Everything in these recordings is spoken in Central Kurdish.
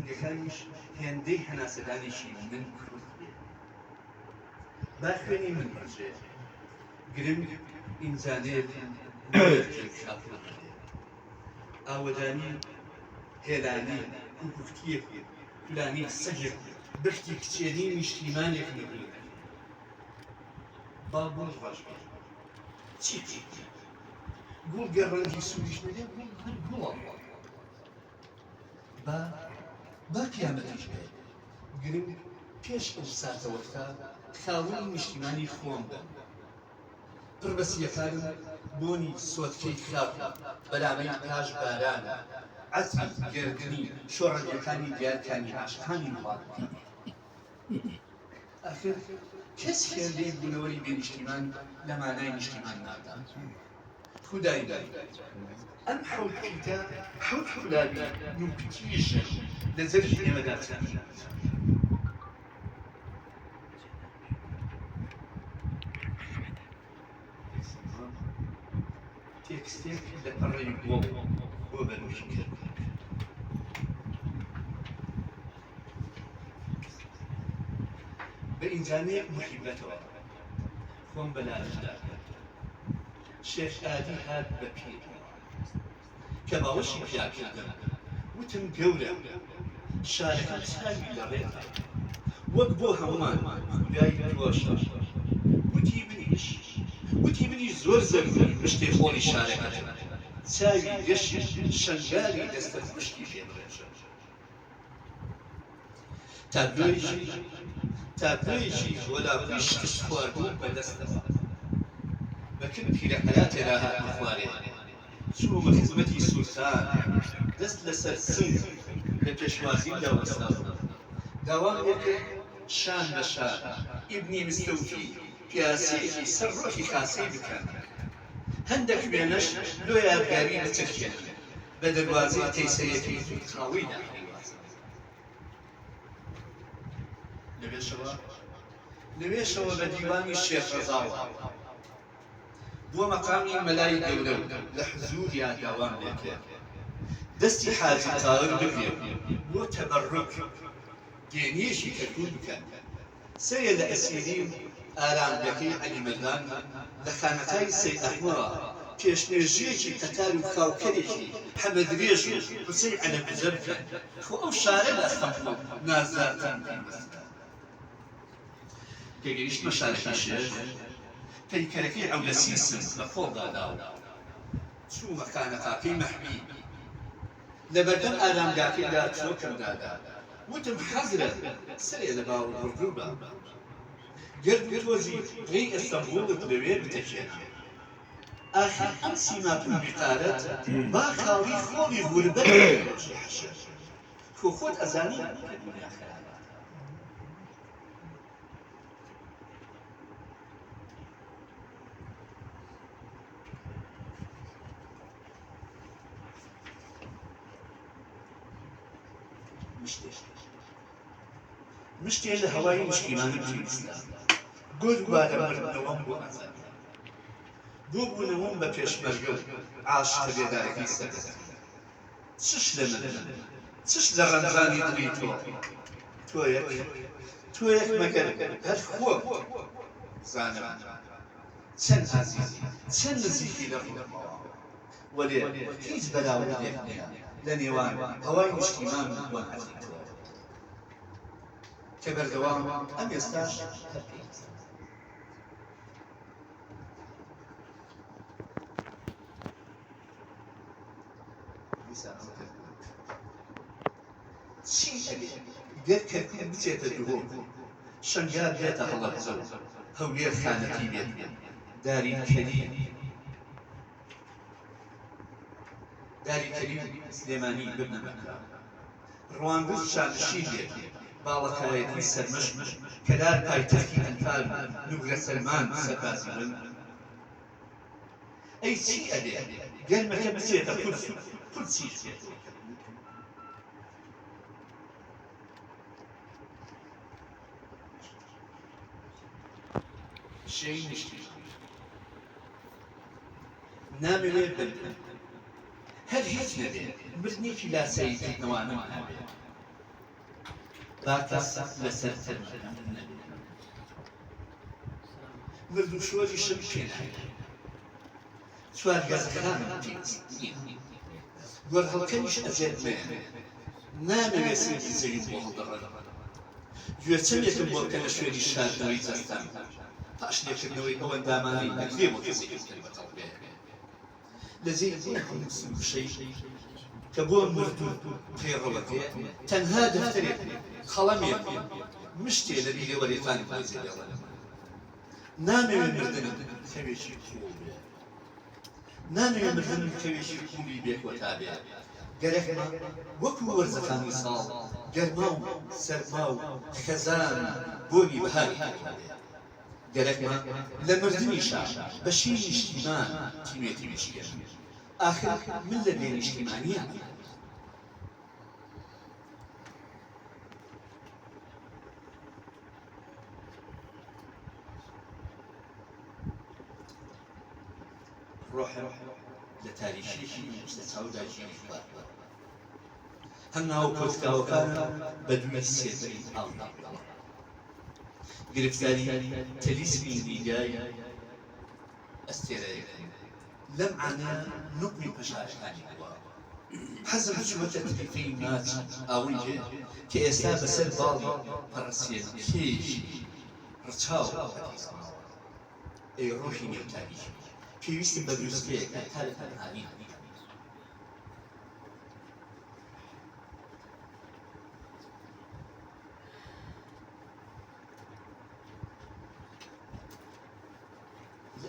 گرنگەکانیش هێندەی هەناسەدانێکی من کورد بێ با خوێنی من بژێ گرنگ ئینجانێت ئاوەدانی هێلانی کوکتیەک فلانی سەگێک بەشتی کچێنی نیشتیمانێک نەبێت با بۆ ڕاش بێ چی گوڵ گەڕەنگی سووریش نەبێ گوڵە با پیامەتیش بێ گرنگ پێش ئەو ساتەوەکە خاوەنی نیشتیمانی خۆم بن پڕبەسیەکانم بۆنی سۆتکەی خراپ بەلامەی پاش باران عەزمی گردنی شۆڕەنگەکانی دیارکانی عاشقانی وڵات ئاخر کەس هێندەی بوونەوەی بێ نیشتیمان لە مانای نیشتیمان نادا خودای داری ئەم حەوت پیتە حەوت خولابی نوپتیژە لە زەرفی ئێمەدا چەند تێکستێک لە پەڕەی گۆڵ بۆ بەنووشی کرد بە ئینجانەیەک محیبەتەوە خۆم بەلاشدا شێخ ئادی هات بە پیر کە باوەشی پیا کردم وتم گەورە شارەکە چاوی لە ڕێدا وەک بۆ هەمومان خودای تۆشە وتی منیش زۆر زەرورم پشتێ خۆڵی شارەکە چاوی گەشی شەنگاری دەستە خوشکی پێبڕێژە تابلۆیەکی گۆلاپوی شتش خواردوو بەدەستەوە بەکن پیرەهەرا تێرا هاتمە خوارێ چوومە خزمەتی سوولتان دەست لەسەر سنگ لە پێشوازیمدا وەستاوە داوام لێکرد شان بە شان ئیبنی مستەوفی پیاسەیەکی سەر ڕۆکی کاسەی بکەن هەندێک وێنەش لۆ یادگاری بچەکێن بە دەروازەی تەیسەیەکی زولتاوی داهیوازن لەوێشەوە بە دیوانی شێخ ڕەزاوە بۆ مەقامی مەلای گەورە لە حزوریا داوام لێکرد دەستی حاجی تاغر بگرێ بۆ تەبەڕک گێنیەشی کەرکوو بکەن سەیە لە ئەسیریم ئارامگەکەی عەلیمەردان لە خانەقای سەید ئەحمەدەوە پێشنێژیەکی قەتار و خاوکەرێکی حەمەدرێژ و حوسەی عەلەبجە بکەن خۆ ئەو شارە لە خەمڵ و نازدارتان پێوەستە پێگەیشتمە شارەکەی شێژ پەیکەرەکەی ئەولەسی سم لە خۆڵدا داوە چوومە خانەقاکەی مەحمی لە بەردەم ئارامگاکەیدا چۆکم دادا وتم حەزرەت سەرێ لە باوە بڕگوبە گرد تۆزی ڕێی ئەستەمبوڵت لەوێ بتەکێنە ئاخر ئەم سیماپوی بیقارەت با خاڵی خۆڵی غوربەت ڕۆژی حەشر کۆ خۆت ئەزانی کە دنیا خراپە مشتێ لە هەوای نیشتیمانم پێویستە گۆز وادە مردنەوەم بۆ ئازاد بۆ بوونەوەم بە پێشمەرگە و عاشق بێدارەکەی سەرست چش لە من چش لە ڕەنجانی دڵی تۆیەک مەگەر هەر خۆم زانم چەند عەزیزی چەند نزیکی لە ڕووەمەوە وەلێ هیچ بەراوردێک نییە لە نێوان هەوای نیشتیمان و بۆنەتی تۆ کە بەردەوام ئەم ئێستاش هەر پێویستە چی ئەبێ گەر کەرکوو بچێتە دووەم شەنگار بێتە هەڵەبجە و هەولێر خانەتی بێت داری کەریم سلێمانی ببنە مەکرا ڕوانگوز شانشین بێت باڵەکایەتی سەرمەش کەدار پایتەختی ئەنفال نوگرە سەلمان سەربازی بن ئەی چی ئەبێ گەرمەکە بچێتە کورد چیت بێت شەی نیشتیمان نامەوێ بن هەر هیچ نەبێ بردنێکی لاسایی کردنەوانم هەبێ باکەس لەسەر تەرمەکان نەبێت مردوشۆری شەم پێنایە چوارگەزەکانم پێویست نییە گۆرهەڵکەریش ئەزێت نامەوێت سێکی زەوی بۆ هەڵدەڕێت گوێچەمێکم بۆ بکە لە شوێنی شاردنەوەی جەستان پاشنێکردنەوەی ئەوەندامانی نەکرێ بۆ کەسێکی تر بەتەڵ بێت لە جێی هەڵوسم شەی کە بۆ مردوو پێڕەوەکەیە تەنها دەفتەرێک خەڵەمێک مشتێ لە بیرێوەرێتانی پۆزیێڵە نامەوێت مردنم کەوێکی کوڵ بێت نامەوێت مردنم کەوێکی کوڵی بێکۆتا بێت گەرەکمە وەکو وەرزەکانی ساڵ گەرما و سەرما و خەزان بۆنی بەهاری گەرەکمە لە مردنیشا بەشی نیشتیمان تیمێتی بشکێن آخر من لە بێ نیشتیمانیە ڕۆحم لە تاریخیشی لە چاودا ژیری خوارد هەم ناو کۆچکاوەکانە بە دوای سێبەری ئاڵدا گرفتاری تەلیسمی نیگای ئەستێرەیەکەن لەم عانە نوقمی پەژارەکانی بووە حەزم چووەتە تەلیفەی ماچ ئاوەنجێ کە ئێستا بەسەر باڵی پەڕەسێن کێشی ڕچاو ئەی ڕۆحی نێو تاریخی پێویستم بە دروستکەیەکە تا لە تەنهایی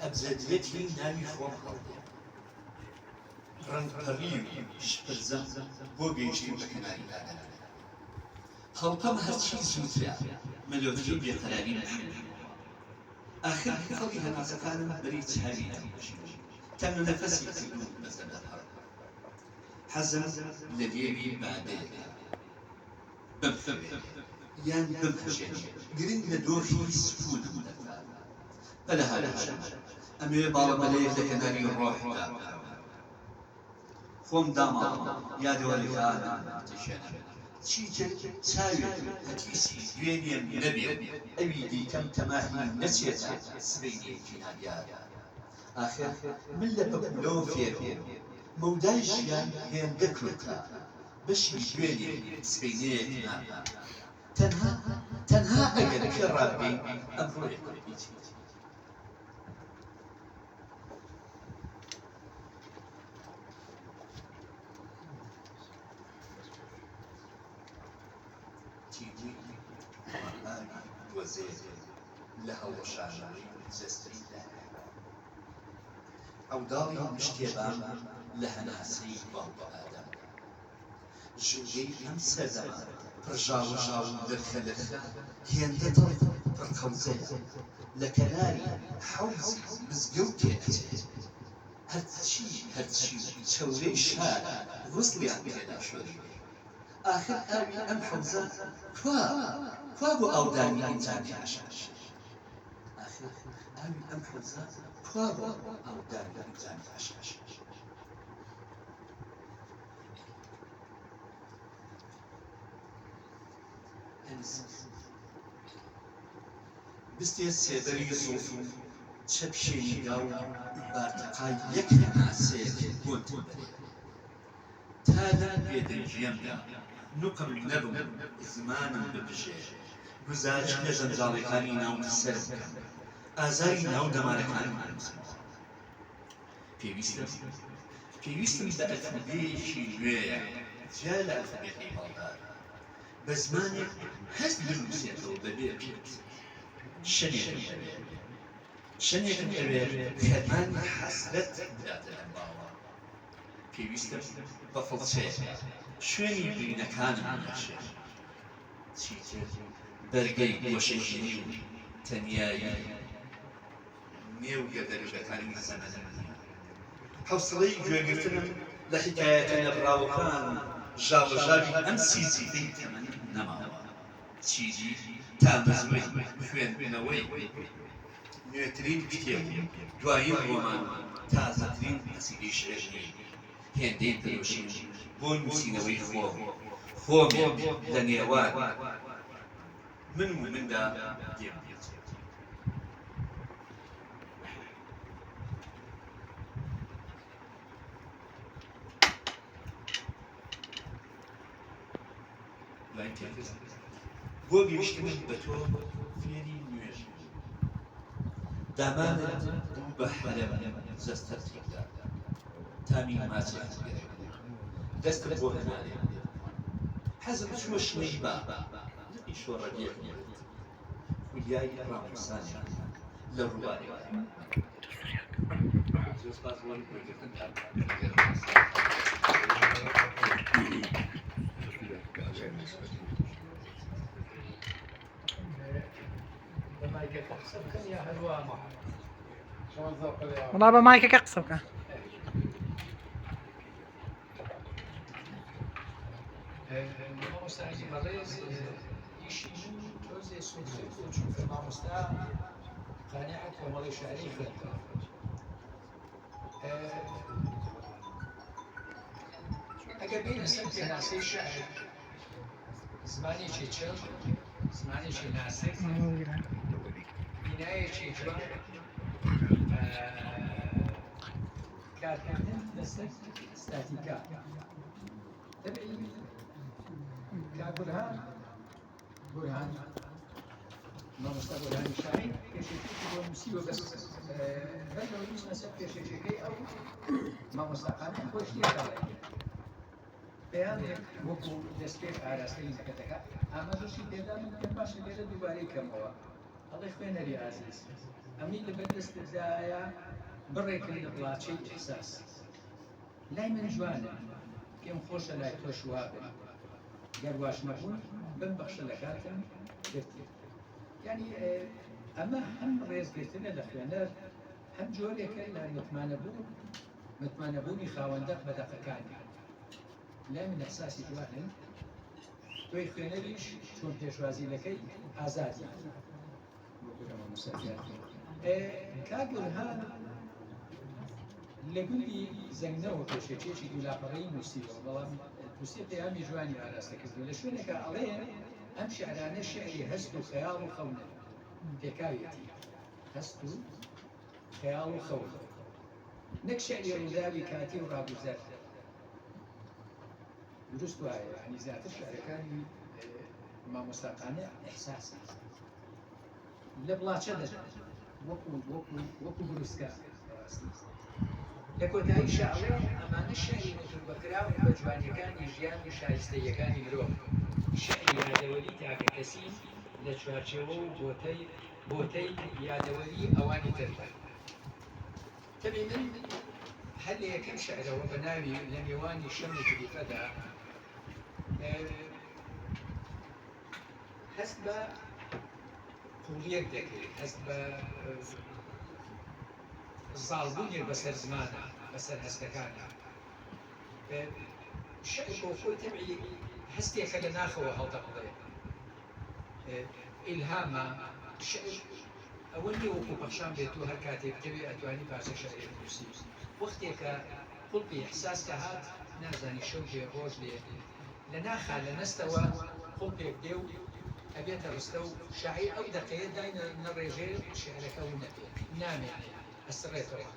ئەبزەدیەتی ناوی خۆم هەڵدێ ڕەنگپەڕی و شپرزە بۆ گەیشتن بە کەناری داگەنە هەڵقەم هەرچی زووترە مەلۆدی بێقەراری نەشێنێ آخر خەڵکی هەناسەکانم بەری چاوی نەبووشی تەنها نەفەسی کردوون بەزەدە هەڕ حەزم لە لێوی بادەیەکە بمفەبێ یان بمهەژێنێ گرنگ لە دۆخی سکوونم دەکات بەلە هەرەشە ئەمەوێ باڵە بەلەیەک لە کەناری ڕۆحدا خۆم داماڵم یادەوەریەکانم دەشێنم چیتر چاوێک هەتیسی دوێنێم نەبێت ئەوی دیکەم تەماهی نەچێتە سبەینێکی نادیارە آخر من لە پەپولۆ فێرێ مەودای ژیان هێندە کورتە بەشی دوێنێ سبەینەیەک نادا تەنها ئەگەر پێ ڕابین ئەمڕۆیەک بێتی لە هەڵەشانەوەی جەستریدا ئەوداڵی مشتێبان لە هەناسەی باڵبە ئادەم ژوگەی ئەم سەردەما پڕژاوەژاو دەرخەلەخە هێندە دڵ پڕقەوزەیە لە کەناری حەوزی مزگەوتێ ئەچێت هەرچی چەورەی شارە وەسڵیان پێدا شۆری آخر ئاوی ئەم حەوزە کوا بۆ ئاودانی ئینجانی عەشاش آخر ئاوی ئەم حەوزە کوا بۆ ئاودانی ئینجانی عەشاش بستێ سێبەری زۆف و چەپشێنیدا و بارتەقای یەک هەناسەیەک بۆتم بەرێ تا لە بێدەنگیەمدا نوقم نەبم زمانم ببژێ گوزارش لە ژەنجاڵەکانی ناو سەر بکەم ئازاری ناو دەمارەکانی پێویستم بە ئەلفوبێیەکی نوێیە جیا لە ئەلفوبێتی باڵدار بە زمانێک هەست بنووسێتەوە بەبێ پێت شەنێکم ئەوێت خەرمانی حەسرەت بداتە لەم باوە پێویستم بە فڵچەیە شوێنی برینەکانم نەشێ چیتر بەرگەی گۆشەژینی و تەنیایی نێو گەردەلوولەکانی زەمەنم نییە حەوسڵەی گوێگرتنم لە حیکایەتە نەبراوەکان ژاوەژاوی ئەم سیزیفەی تەمەن نەماوە چیزی تا مەزوەی خوێندنەوەی نوێترین کتێب دوایین ڕۆمان تازەترین قەسیدەی شێژنی هێندەی پەیوەشی بۆ نووسینەوەی خۆم لە نێوان من و مندا دێم بۆ گەیشتنت بە تۆ فێری نوێژ دامانت بوو بە حەرەم زەستەرتێکدا تامی ماچێک دەستت بۆ هەنارێ حەزم چووە شنەی با لقی شۆڕەگێک خولیای ڕاموسانی لە ڕووبارێک والله بمايكك اقصبك مامۆستای بەڕێز ئیشی من تۆزێ سوودێت و چونکە مامۆستا قانعە کۆمەڵی شعری خوێندکە ئەگەر بینە سەر پێناسەی شعر زمانێکی چەند زمانێکی ناسک بینایەکی جوان کارکردن لەسەر ستاتیکا تەبعی برهان مامۆستا بورهانی شاعیر پێشێکی بۆ نووسیوە بەس بەرەوەی نووسمە سەر پێشێکەکەی ئەو مامۆستاقانە خۆش تێکا پێیانێک وەکو دەستپێک ئاراستەی زەکەتەکە ئاماژەشی تێدا من پێم باشە لێرە دووبارەی کەمەوە ئەڵێ خوێنەری ئازیز ئەمنی لەبەر دەستدایە بڕێکن لە بڵاچەی ئیحساس لای من جوانە پێم خۆشە لای تۆش وابن گەر واش نەبوون بمبەخشە لە کاتم گرتی یعنی ئەمە هەم ڕێزگرتنە لە خوێنەر هەم جۆرێکە لە متمانەبوونی خاوەندە بەدەقەکانی لای من ئەحساسی جوانن تۆی خوێنەریش چۆن پێشوازیلەکەی ئازادی کاگرهان لە گوندی زەنگنەوە پێشێکێکی دوولاپەڕەی نووسیوە بەڵام دووسێ پەیامی جوانی ئاراستەکردو لە شوێنێکە ئەڵێ ئەم شیعرانە شیعری هەست و خەیاڵ و خەونە پێکاوێتی هەست و خەیاڵ و خەون نەک شیعری ڕووداوی کاتی و ڕابوزەر دروست وایە یعنی زیاتر شیعرەکانی مامۆستاقانە ئیحساسن لە بڵاچە دەژن وەکو بروسکە لە کۆتایی شاعرێ ئەمانە شیعری نەتوربەکراون بە جوانیەکانی ژیان و شایستەیەکانی مرۆڤ شیعری یادەوەری تاکە کەسی لە چوارچێوە و بۆتەی یادەوەری ئەوانی تردا تەبێ من هەر لە یەکەم شعرەوە بە ناوی لە نێوانی شەم و کلیفەدا هەست بە قوڵیەک دەکرێت هەست بە زاڵبوونێک بەسەر زمانە بەسەر هەستەکانە شعر بۆ خۆی تەبعی هەستێکە لە ناخەوە هەڵدەقڵێ ئیلهامە شعر ئەوە نیە وەکو پەخشان بێت و هەر کاتێک بتەوێ ئەتوانی پارچە شعرێک بنووسی وەختێکە قوڵبی ئیحساس کە هات نازانی شەو دێ ڕۆژ دێ لە ناخا لە نەستەوە قوڵبێک دێ و ئەبێتە ڕستە و شاعیر ئەو دەقەیە داینە نەڕێژێ شعرەکە و نەبێت نامێنێ ئەسڕێتەوە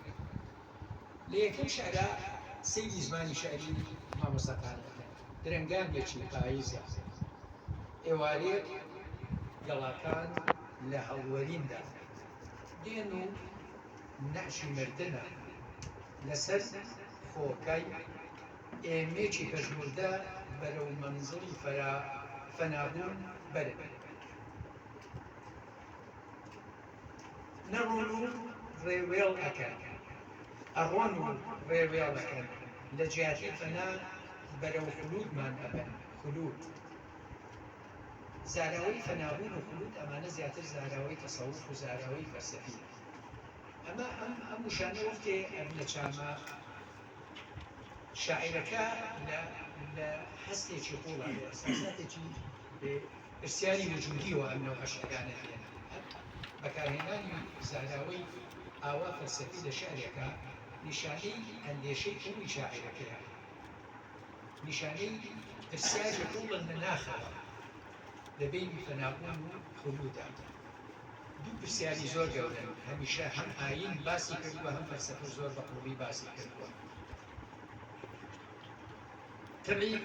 لە یەکەم شعرا سەیری زمانی شعری مامۆستاقان درەنگانێکی پاییزە ئێوارێک گەڵاکان لە هەڵوەریندا دێن و نەعشی مردنە لەسەر خۆکای ئێمێکی پەژموردە بەرەو مەنزڵی فەنابوون بەرن نەڕۆن و ڕێوێڵ ئەکەن ئەڕۆن و ڕێوێڵ ئەکەن لە جیاتی فەنا بەرەو خولودمان ئەبەن خولود زاراوەی فەنابوون و خولود ئەمانە زیاتر زاراوەی تەسەوف و زاراوەی فەلسەفی ئەمە ئەم وشانە وەختێ لە چامە شاعیرەکە لە هەستێکی قوڵە ئەساساتێکی پرسیاری وجودیەوە ئەم نەوع شعرانە هێنا بەکارهێنانی زاراوەی ئاوا فەلسەفی لە شعرێکە نیشانەی ئەندێشەی قوڵی شاعیرەکەیە نیشانەی پرسیاری قوڵن لە ناخەوە لەبینی فەنابوون و خولوودا دوو پرسیاری زۆر گەورەن هەمیشە هەم ئاین باسی کردووە هەم فەلسەفە زۆر بە قوڵی باسی کردووە تەبعی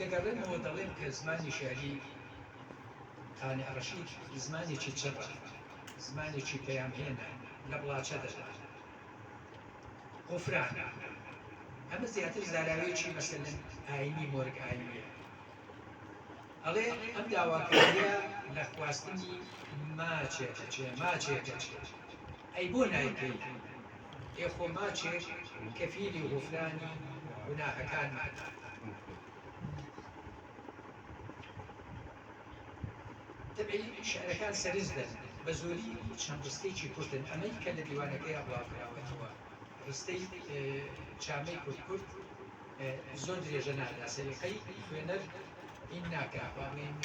دەگەڕێنەوە دەڵێن کە زمانی شێعری خانی ڕەشید زمانێکی چڕە زمانێکی پەیامهێنە لە بڵاچە دەدات غوفران ئەمە زیاتر زاراوەیەکی مەسەلەن ئاینی مۆرگ ئاینیە ئەڵێ ئەم داواکاریە لە خواستنی ماچێکە چێ ماچێکە چێ ئەی بۆ نایکەی ئێخۆ ماچێک کەفیلی غوفرانی گوناهەکانمان تەبعی شعرەکان سەرزدەن بە زۆری چەند ڕستەیەکی کورتن ئەمەی کە لە دیوانەکەی ڕاکراوەتەوە ڕستەی چامەی کورت زۆر درێژە نادا سەریقەی خوێنەر این ناکە باڵێن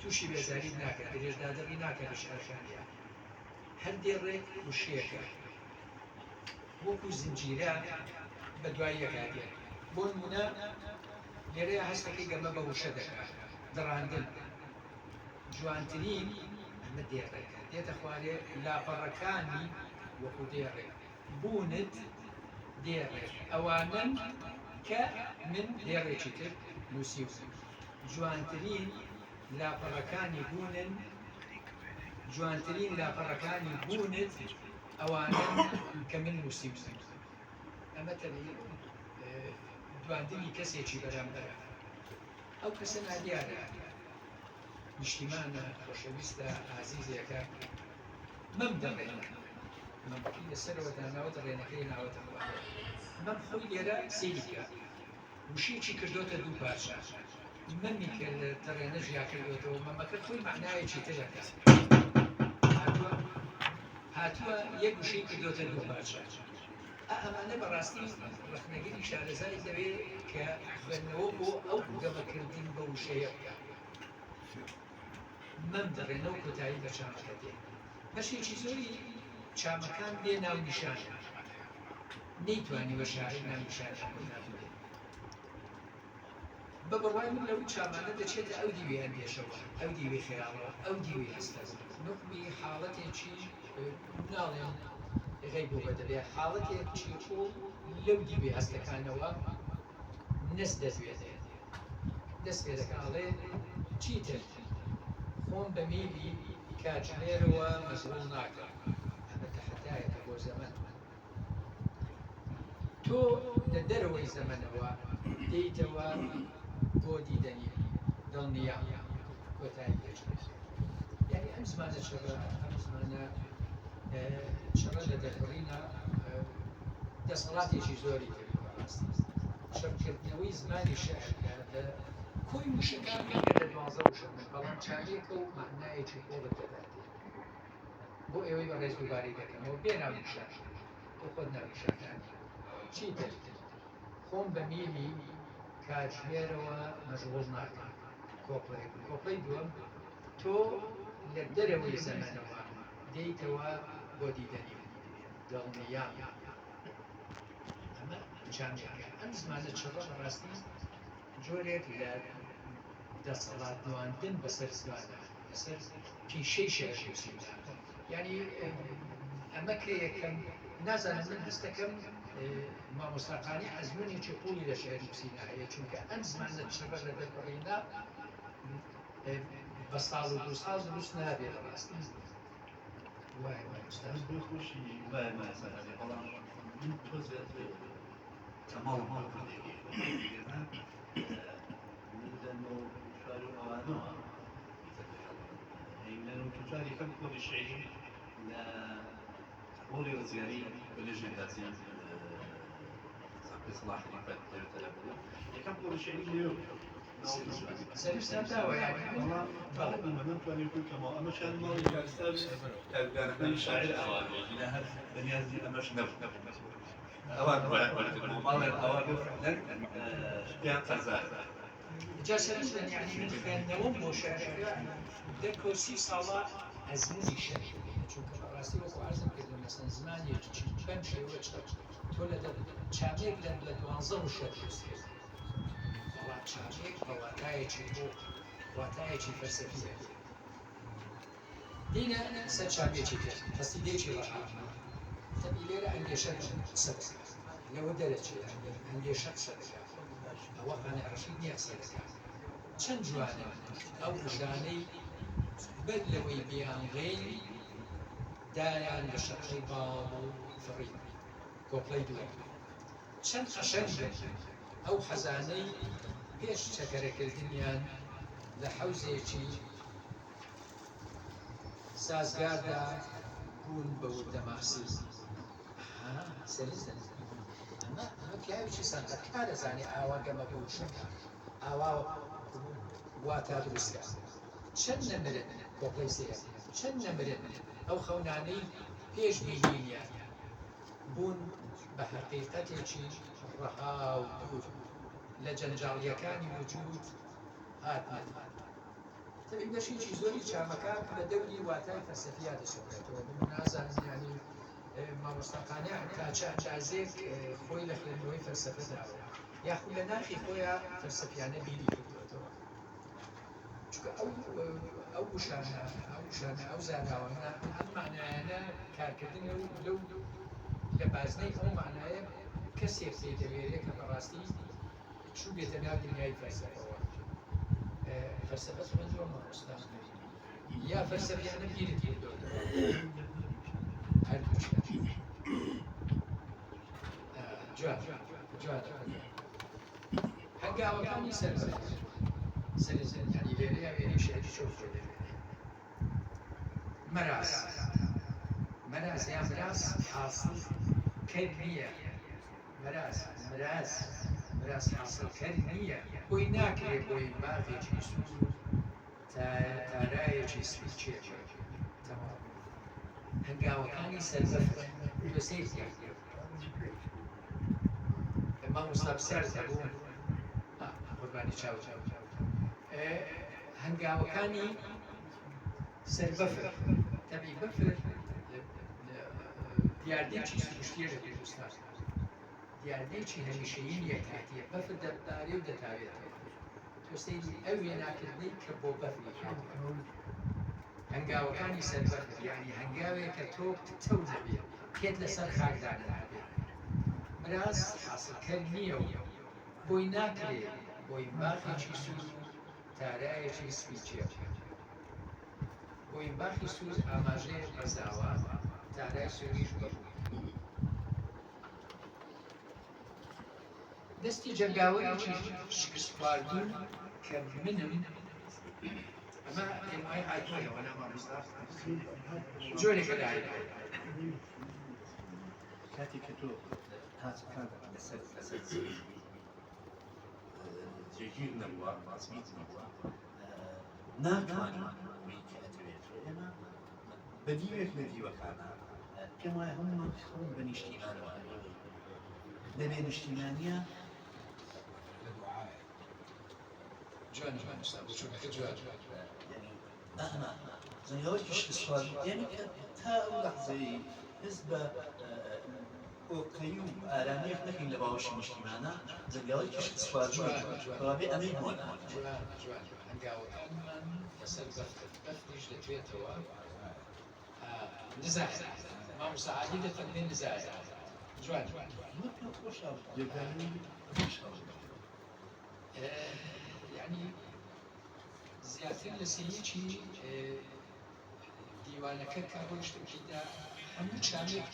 تووشی بێزاری ناکە درێژدادەڕی ناکە لە شعرەکانیە هەر دێڕێک وشەیەکە وەکو زنجیرە بە دوای یەکاتێ بۆ نمونە لێرەیە هەستەکەی گەمە بە وشە دەکات دڕاندن جوانترین ئەمە دێڕێکە دێتە خوارێ لاپەڕەکانی وەکو دێڕێک بوونت دێڕێک ئەوانن کە من دێڕێکی تر نووسیوم جوانترین لاپەڕەکانی بوونن جوانترین لاپەڕەکانی بوونت ئەوانن کە من نووسیوم ئەمە تەبعی دواندنی کەسێکی بەرامبەرە ئەو کەسە نادیارە نیشتیمانە خۆشەویستە ئازیزێکە مەم دەڕێنە مەمکی لەسەرەوە داناوە دەڕێنەکەی ناوەتە خوارێ مەم خۆی لێرە سیریکە وشەیەکی کردۆتە دوو پارچە مەمی کە لە دەڕێنە ژیا کردوێتەوە مەمەکە خۆی معنایەکی ترەکە هاتووە یەک وشەی کردۆتە دوو پارچە ئەمانە بەڕاستی ڕخنەگیری شارەزای دەوێت کە خوێندنەوە بۆ ئەو گەمەکردین بە وشەیە بکە مەم دەڕێنە و کۆتایی بە چامەکە دێ بەشێکی زۆری چامەکان دێ ناو نیشان نەیتوانی بە شاعیر ناو نیشانیان بۆ ناتوێت بە بڕوای من لەو چامانە دەچێتە ئەو دیوی ئەندێشەوە ئەو دیوی خەیاڵەوە ئەو دیوی هەستە نوقمی حاڵەتێکی ناڵێن غەیب بۆ بەدەبێ حاڵەتێکی خۆ لەو دیوی هەستەکانەوە نەست دەزوێتێ دەست پێ دەکاڵێ چیتر خۆم بە میلی کاتژمێرەوە مەشغوڵ ناکەم ئەمە تەحەدایەکە بۆ زەمەن تۆ لە دەرەوەی زەمەنەوە دەیتەوە بۆ دیدەنی دڵنیا کۆتایی پێشکەش یعنی ئەم زمانە چڕە ئەم زمانە چڕە لە دەربڕینە دەسەڵاتێکی زۆری کردووە ڕاستی شەڕکردنەوەی زمانی شەعرکە لە کۆی وشەکان لە 12 وشە بەڵام چاوێکە و معنایەکی خۆڵت دەدات بۆ ئێوەی بە ڕێزگوباری دەکەمەوە بێ ناو نیشان بۆ خۆت ناو نیشانەکانی چیتر خۆم بە میلی کاتژمێرەوە مەشغوڵ ناکەم کۆپڵەی دووەم تۆ لە دەرەوەی زەمەنەوە دەیتەوە بۆ دیدەنی دڵنیا ئەمە جامێکە ئەم زمانە چڕە بەڕاستی جۆرێک لە دەسەڵات دواندن بەسەر زمانە بەسەر پیشەی شێعرنووسیدا یعنی ئەمە کە یەکەم نازانم من هەست دەکەم مامۆستاقانی ئەزمونێکی قوڵی لە شێعرنووسیدا هەیە چونکە ئەم زمانە چڕە لە دەربڕینە بە ساڵ و دوو ساڵ دروست نابێت ڕاستی وای ئوستاز بخۆشی وای ماسەلە بەڵام من تۆزێت تەماڵ هەڵکردێکی لەنەوە شوار و ئەوانەوە لەنەوە توجاری کەم کۆڵی شعری لە قۆڵی وەزیاری کۆلێژی هەنداسیان صلاح الدین تەلەبوو یەکەم کۆڵی شعری لێو سەرشتان داوە بەڵێ من نەمتوانێت بکەمەوە ئەمەشان ماڵی کارستان کارگارەکانی شاعر ئەوانەیە هینە هەر بەنیازی ئەمەش نەبوو ئەوان ماڵێن ئەوان پێیان قەرزار جا سەرشتان یعنی من خوێندنەوەم بۆ شێعرەکە دەکۆ 30 ساڵە ئەزمونی شێعر چونکە بەڕاستی وەکو عەرزم کردم مەسەڵەن زمانێکی بەم شێوە تۆ لە چامێک لە 12 وشە دروست کرد چاچێک بە واتایەکی بۆ واتایەکی فەلسەفیە دینە سەر چاپێکی تر قەسیدەیەکی ڕەحانە تەبی لێرە ئەندێشە قسە دەکات لەوە دەرەچێت ئەندێشە قسە دەکات ئەوە قانع ڕەشید نییە قسە دەکات چەند جوانە ئەو وشانەی بەر لەوەی بیانغێی دایان لە شەقەی باڵ و فڕی کۆپڵەی دووە چەند قەشەنگن ئەو حەزانەی پێش چەکەرەکردنیان لە حەوزێکی سازگاردا بوون بە وردەماسی سەریزن ئەمە پیاوێکی سەنتەرکارە زانێ ئاوا گەمە بە وشەکە ئاوا واتە دروستکە چەند نەمرن کۆپڵەی سێ چەند نەمرن ئەو خەونانەی پێش بینیان بوون بە حەقیقەتێکی ڕەها و دوور لە جەنجاڵیەکانی وجود هاتن تەبی بەشێکی زۆری چامەکان لە دەوری واتای فەلسەفیا دەسەکرێتەوە نازانم ینی مامۆستاقانە تا چه ئەندازێک خۆی لە خوێندنەوەی فەلسەفە داوە یاخود لە ناخی خۆیان فەلسەفیانە بیری کردوێتەوە چونکە ئەو وشانە ئەو زاناوانە ئەم معنایانە کارکردن لەو لە بازنەی ئەو معنایە کەسێک پێی دەوێرێت کە بەڕاستی چوو بێتە ناو دنیای فەلسەفەوە فەلسەفە زۆر مامۆستا یا فەلسەفیانە بیرت کردوێتەوە هەردووچ جوان هەنگاوەکانی سەرزەن ینی لێرە یا وێنەی شێری چۆ مەراز یا مراز حاصل کرد نییە مراز حاصل کرد نییە بۆی ناکرێت بۆی باغێکی سوز و تارایەکی سویچێکە تەواو هەنگاوەکانی سەربەفر دوێسەی مامۆستا بسیار دەبوو قوربانی چاو هەنگاوەکانی سەربەفر تەبی بەفر دیاردەیەکی سروشتێژە پێشوستار دیاردەیەکی هەمیشەیی نیە کاتیە بەفر دەردارێ و دەتاوێتەوە تۆسەی ئەو وێناکردنەی کە بۆ بەفری هەنگاوەکانی سەربەفر یعنی هەنگاوێک کە تۆ تەو نەبێت پێت لەسەر خاکدانە نابێت مراز حاصلکەر نییە و بۆی ناکرێت بۆی باخێکی سوز تارایەکی سویچێ بۆی باخی سوز ئاماژەیەک بەزاوە تارای سویش بەبوو دەستی جەنگاوەیەکی شکست خواردوون کە منم ئەمە ئێمای هاتووەیەوە نامامۆستا جۆرێکە دایە کاتی کە تۆ تاچەکان لەسەر جێگیر نەبووە ڕازمیت نەبووە ناتوانین ئەوەی کە ئەتەوێت ئێمە بەدیوێک لە دیوەکانە پێم وایە هەمومان خەون بە نیشتیمانەوە لەبێ نیشتیمانیە جوان مامۆستا بچووکەکە جوان ئەمە زەنگاوەیەکی شکستخوار یعنی کە تا ئەو لەحزەی حز بە ئۆقەی و ئارامەیەک نەکەین لە باوەشی نیشتیمانە زەنگاوەیەکی شکستخوار ڕابێ ئەمەی بۆن جوان هەنگاوەکانمان لەسەر بەفریش دەتوێتەوە نزایە مامۆستا عادی دەفەرمێ نزایە جوان یعنی زیاتر لە سەیەکی دیوانەکە کە بۆ شتێکیدا هەموو چامێک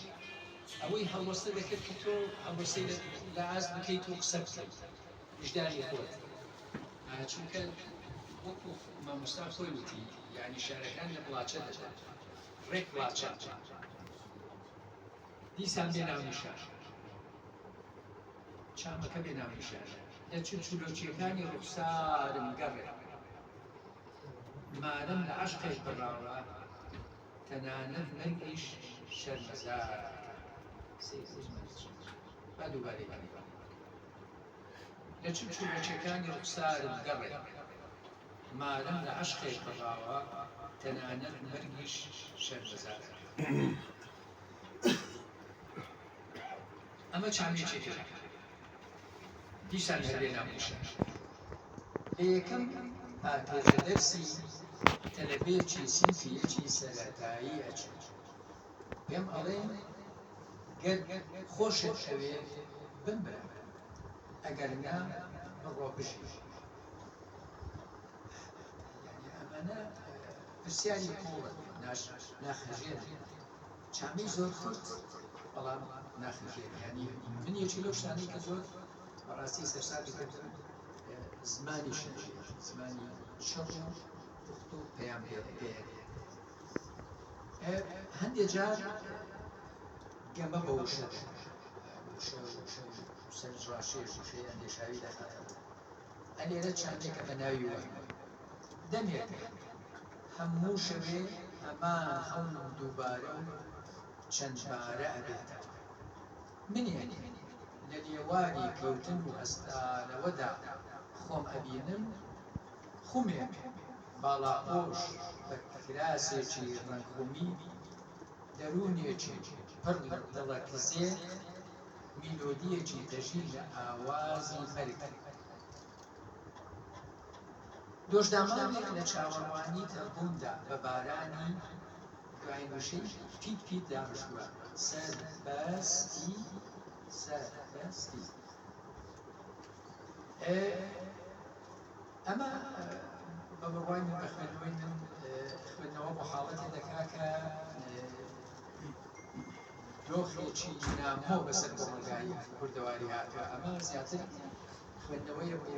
ئەوەی هەڵوەستە دەکرد کە تۆ هەڵوەستەی لە ئاست بکەیت و قسە بکەیت وجدانی خۆت چونکە وەکو مامۆستا خۆی وتی یعنی شارەکان لە بڵاچە دەدات ڕێک بڵاچە دیسان بێناو نیشان چامەکە بێناو نیشان لە چولۆچیەکانی ڕوخسارم گەڕێ مادەم لە عەشقێک بڕاوە تەنانەت مەرگیش شەرمەزار با دووبارەی لە چولۆچیەکانی ڕوخسارم گەڕێ مادەم لە عەشقێک بڕاوە تەنانەت مەرگیش شەرمەزار ئەمە چامێکی کرد دیسان هەبێ ناونیشان بەیەکەم پاکێزە دەرسی تەلەبێکی سینفیەکی سەرەتایی ئەچێت پێم ئەڵێن گەر خۆشت ئەوێ بمرە ئەگەر نا بڕۆ بژی ئەمانە پرسیاری کۆڵن ناخەژێن چامەی زۆر خورد بەڵام ناخەژێن ینی من یەکی لەو شتانەی کە زۆر بەڕاستی سەرساتی کردم زمانی شەژێ زمانی شەڕ و پوخت و پەیام پێدەگەێت هەندێک جار گەمە بە وشە سەرڕاشێ شوشەی ئەندێشاوی دەخاتەوە ئەلێرە چندێکە بە ناوی وە دەمێت هەموو شەوێ ئەمان خەون دووبارە و چەندبارە ئەبێتەوە منێ لە لێوانی کەوتن و هەستانەوەدا خۆم ئەبینم خومێک باڵاپۆش بە کراسێکی ڕەنگخومی دەروونێکی پڕ لە دڵەکزێ میلۆدیەکی دەژی لە ئاوازی مەرگ دۆشدامانێک لە چاوەڕوانی تەربووندا بە بارانی دوای وشەی پیت پیت دامشتووە سەربەستی ئەمە بە بڕوای من بە خوێندنەوەی من خوێندنەوە بۆ حاڵەتێ دەکا کە دۆخێکی نامۆ بەسەر کۆمەلگایی کوردەواری هاتووە ئەمە زیاتر خوێندنەوەیە بۆ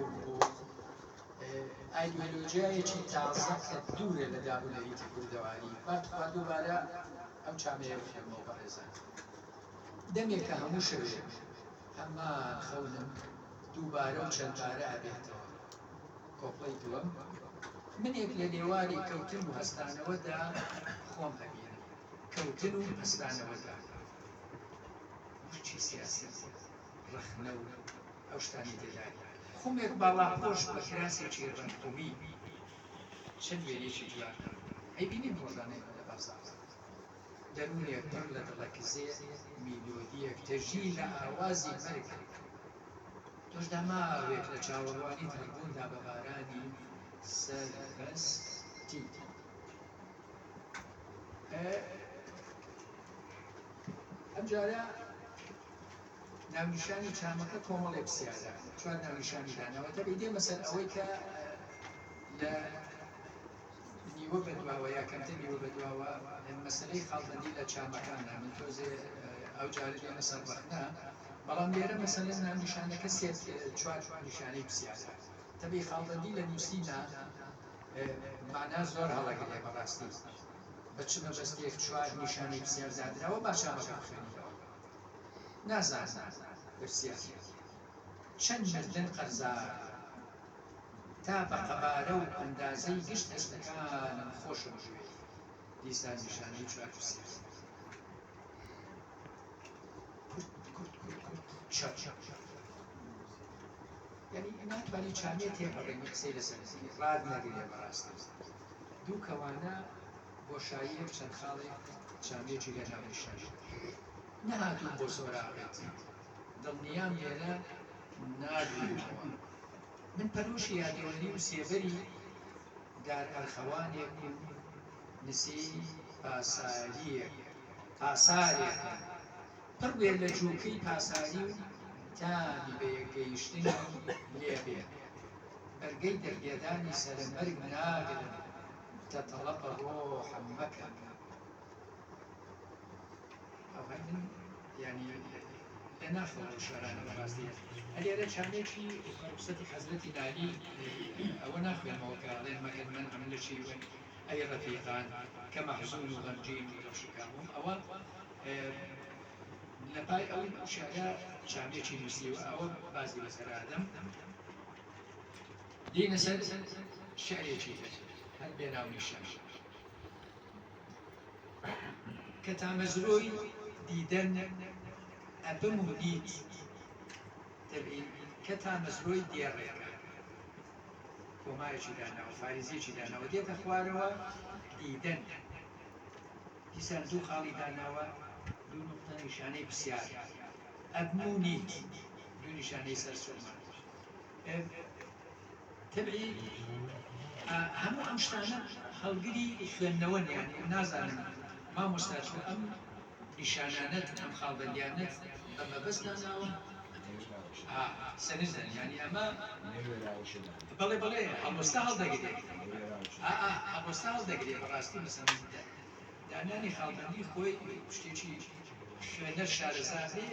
ئایدیۆلۆژیایەکی تازە کە دوورە لە دابونەریتی کوردەواری باتخوا دووبارە ئەو چامەیە بخێنەوە بەڕێزان دەمێکە هەموو شەوێ ئەمان خەونم دووبارە و چەندبارە ئەبێتەوە کۆپڵەی دووەم منێک لە لێواری کەوتن و هەستانەوەدا خۆم ئەبینم کەوتن و هەستانەوەدا چی سیاسی ڕەخنە و ئەو شتانی تێدای خومێک باڵاپۆش بە کراسێکی ڕەنگخومی چەند وێرێکی جوان ئەیبینیم ڕۆژانەی لە بازاڕ دەروونێک پڕ لە دڵەکزێ میلۆدیەک دەژی لە ئاوازی مەرگ دۆشداماوێک لە چاوەڕوانی تەربووندا بە بارانی سەربەستی ئەم جارە ناونیشانی چامەکە کۆمەڵێ پرسیارە چوار ناونیشانی داناوەتە بەیدێ مەسەر ئەوەی کە لە نیوە بەدواوە یا کەمتر نیوە بەدواوە مەسەلەی خاڵبەندی لە چامەکانە من تۆزێ ئەو جارە دێنە سەر ڕەخنە بەڵام لێرە مەسەلە ناونیشانەکە چوار نیشانەی پرسیارە تەبێ خاڵبەندی لە نووسینە معنا زۆر هەڵەگرێ بەڕاستی بە چ مەبەستێک چوار نیشانەی پرسیار زادراوە با چامەکە بخوێنیتەوە نازانم پرسیاری چەند مردن قەرزار تا بە قەبارە و ئەندازەی گشت هەستەکانم خۆشم ژوێ دیسان نیشانەی چوار پرسیار یعنی ناتوانی چامێ تێپەڕێنی قسەی لەسەر ڕاد نەگرێ بەڕاستی دوو کەوانە بۆشاییەک چەند خاڵێک چامێکی لە ناونیشانی نەهاتوون بۆ سۆراغێت دڵنیام لێرە نادوێتەوە من پەرۆشی یادێوەری و سێبەری دار ئەرخەوانێک و نسی پاسارێک پڕ بێ لە جووکەی پاساری و تامی بەیەکگەیشتنی لێبێ بەرگەی دەرگێدانی سەرمەرگ ناگرم تەتەڵەپە ڕۆحم مەکە ئەوهەی من یعنی لە ناخەوە شارانە بەڕاستی ئەلێرە چامێکی ڕوخسەتی حەزرەتی نالی ئەوە ناخوێنەوە کە ئەڵێن مەکەن من ئەمن لە چیوە ئەی ڕەفیقان کە مەحزون و غەمگین و دڵشکاوم ئەوە لە پای ئەو شارە چامێکی نووسیوە ئەوە بازی بەسەرادەم دینە سەر شعرێکی هەر بێناونیشان کە تامەزرۆی دیدەن ئەبم و دیت دەبین کە تامەزرۆی دێڕێکە کۆمایەکی داناوە فارزیەکی داناوە دێتە خوارەوە دیدەن دیسان دوو خاڵی داناوە دوو نقطە نیشانەی پرسیار ئەبم و نیت دوو نیشانەی سەر سوورمان تبعی هەموو ئەم شتانە هەڵگری خوێندنەوەن یانی نازانم مامۆستاچ ئەم نیشانانەت ئەم خاڵبەندیانەت بە مەبەست داناوە سەرزان ینی ئەمە بەڵێ بەڵێ هەڵمۆستا هەڵدەگرێت هەڵمۆستا هەڵدەگرێت بەڕاستی مەسەن دانانی خاڵبەندی خۆی شتێکی خوێنەر شارەزا بێ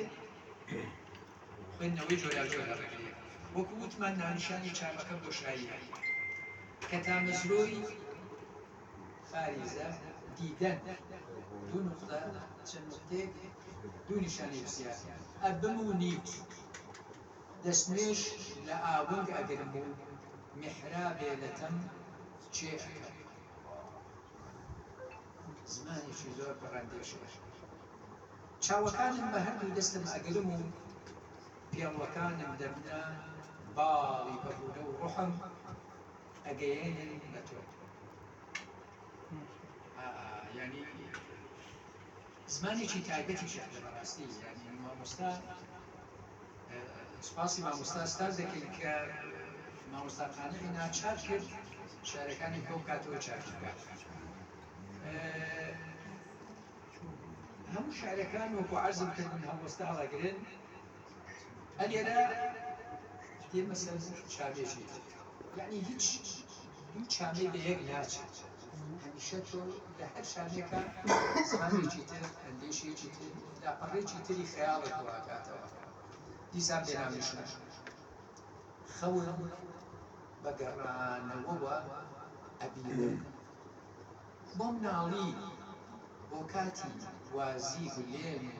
خوێندنەوەی جۆرا جۆرا بەکرێت وەکو وتمان نانیشانی چاپەکە بۆ شاییە کە تامەزرۆی فاریزە دیدەن دوو نقطە چەند نقطەیەک دوو نیشانی بسیار ئەبم و نیت دەستنوێش لە ئاوەنگ ئەگرم و میحرابێ لە تەم چێ ئەکەم زمانێکی زۆر بەڕەندێشە چاوەکانم بە هەردوو دەستم ئەگرم و پێڵەکانم دەبنە باڵی بەبوونە و ڕۆحم ئەگەیێنن بە تۆ ینی زمانێکی تایبەتی شێت لە بەڕاستی ینی مامۆستا سپاسی مامۆستا ستار دەکەین کە مامۆستاخانەی ناچار کرد شارەکانی کۆ بکاتەوە چاکردکات هەموو شارەکان وەکو عەرزم کردن هەڵوەستا هەڵەگرن ئەلێرە دێمە سەر چاوێژی یعنی هیچ دوو چامەی بە یەک ناچێت هەمیشە تۆ لە هەر شانێکە زمانێکی تر ئەندێشێکی تر لاپەڕێکی تری خەیاڵێک واکاتەوە دیسان بێنامێشنە خەون بە گەڕانەوەوە ئەبینن بۆم ناڵی بۆ کاتی وازی گولێن و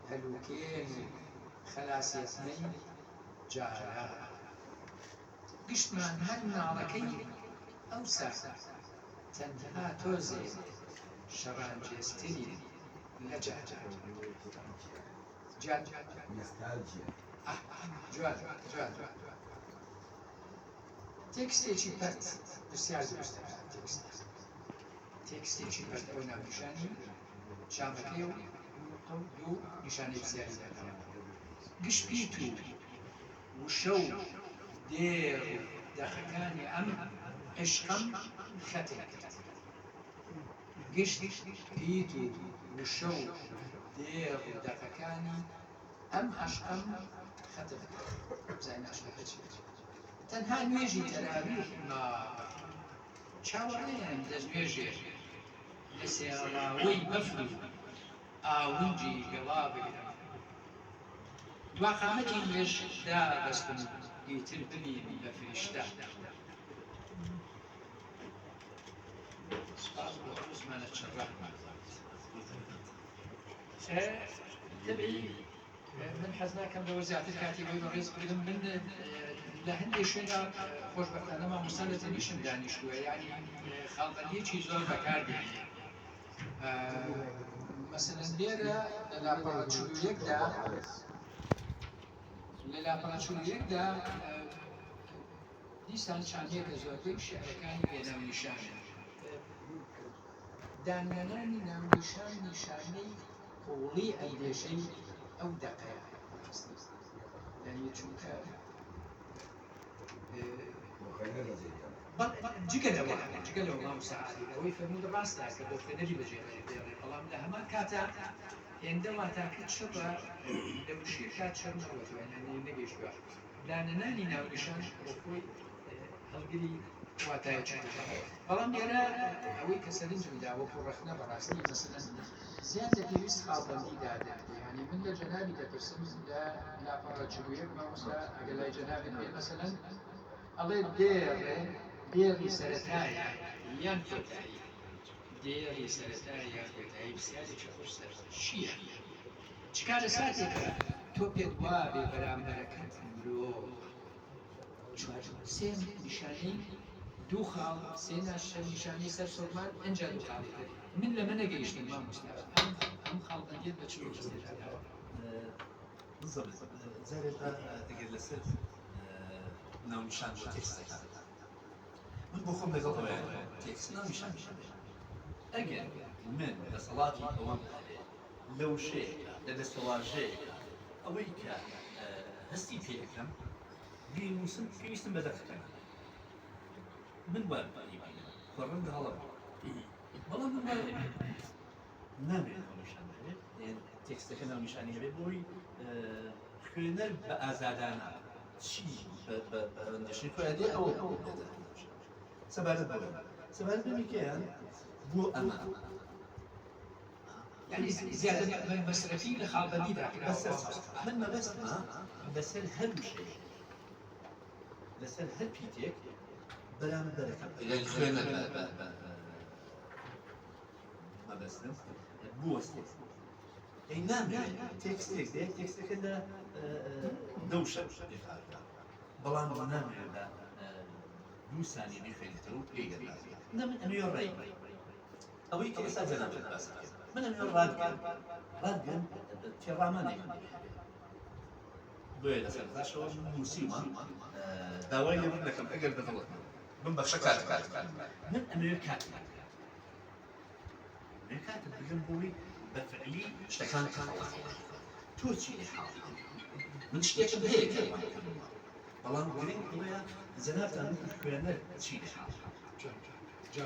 هەلوکێن و خەلاسێتنەی جارە گشتمان هەر ناڵەکەی ئەو ساسە تەنها تۆزێ شەڕانجێستری لە جارە جوان تێکستێکی پەت بسیار دروستە تێکستێکی پەت ئەو ناونیشانی چامەکەی و دوو نیشانەی بسیاری دەکەن گشتپیت و وشە و دێر و دەخەکانی ئەم عشقم خەتێک گشت پیت و وشە و دێر و دەخەکانی ئەم عشقم خەتێک بزای ناشەکە چێت تەنها نوێژی تەراویح ما چاوەڕێیان دەستنوێژێ لە سێڵاوەی بەفر و ئاونجی گەڵا بگرم دوا قامەتی نوێژ دابەستم ئیتر ببینی بە فریشتە سپاس بۆ زمانە چڕە تبعی من حەز ناکەم لەوە زیاتر کاتی بۆی بەڕێز بگرم من لە هەندێک شوێنە خۆشبەختانە مامۆستا لە تەنیشم دانیشتووە یعنی خاڵبەندیەکی زۆر بەکاردێنێ مەسەلەن لێرە لە لاپەڕە چوولەیەکدا دیسان چانێکە زۆربەی شێعرەکانی بێناونیشانە دانانانی ناونیشان نیشانەی قوڵی ئەندێشەی ئەو دەقەیە یعنی چونکە جگەلەوە مامۆستا ئەوەی فەرموود ڕاستە کە بۆ خوێنەری بەجێڕێ دێڕێ بەڵام لە هەمان کاتە هێندە واتاکە چڕە لە وشی کات چڕ نەوەتوە یعنی نەگەیشتووە دانانانی ناونیشان بۆ خۆی هەڵگری واتایەکی بەڵام لێرە ئەوەی کە سەرنجم دا وەکو ڕەخنە بەڕاستی مەسەلەن زیاد لە پێویست خاڵبەندیدا دەکرێت یعنی من لە جەنابی دەپرسم لە لاپەڕە چلوویەک مامۆستا ئەگەر لای جەنابێت بێ مەسەلەن ئەڵێ دێڕی سەرەتایە یان کۆتایی دێڕی سەرەتایە یان کۆتایی بسیارێکی خۆشتر چییە؟ چکار لە ساتێکە تۆ پێت وا بێ بەرامبەرەکەت مرۆڤ سێ نیشانەی دوو خاڵ سێ نیشانەی سەر سۆرمان ئەنجا دوو خاڵی من لەمە نەگەیشتم مامۆستا ئەم خاڵبەندیت بە چۆن دەستێداوە زارێکدا دەگەر لەسەر ناونیشان بۆ تێکستەکان من بۆ خۆم لەگەڵ تێکست ناونیشان ئەگەر من دەسەڵاتی ئەوەم لەو شەیەکە لە دەستەواژەیەکە ئەوەی کە هەستی پێ دەکەم بینووسم پێویستم بە دەقەکان من وين خرج هلا والله من وين نامي يعني تكست كنا مشان يبي بوي خوێنەر بە ئازادانە چی بەندێشی خوێنی ئەوە سەبارەت بەمیکەیان بۆ ئەمە يعني زيادة مصرفي لخالبني ذاك من مەبەستمە لەسەر هەر شەی لەسەر هەر پیتێک بەرامبەرەکەم خوێنە مەبەستم بوەستێ ئەی نامێت تێکستێک دێت تێکستەکە لە دەوشە بەڵام نامێت لە دوو سانی بخوێنێتەوە و پێی دەدات من ئەمێ ڕێی ئەوەی کە ئێستا جەنابەت باس کرد من ئەمێ ڕادگەن تێڕامانێک بۆیە لەسەر پاشەوە نووسیمە داوای لێ من دەکەم ئەگەر بەدڵت من بەخشە کات من ئەمێ کاتم بگەم بۆی بەفعلی شتەکان تۆ چی من شتێکم هەیە کەڵام بەڵام گرنگ بڵێ جەنابتان خوێنەر چی جان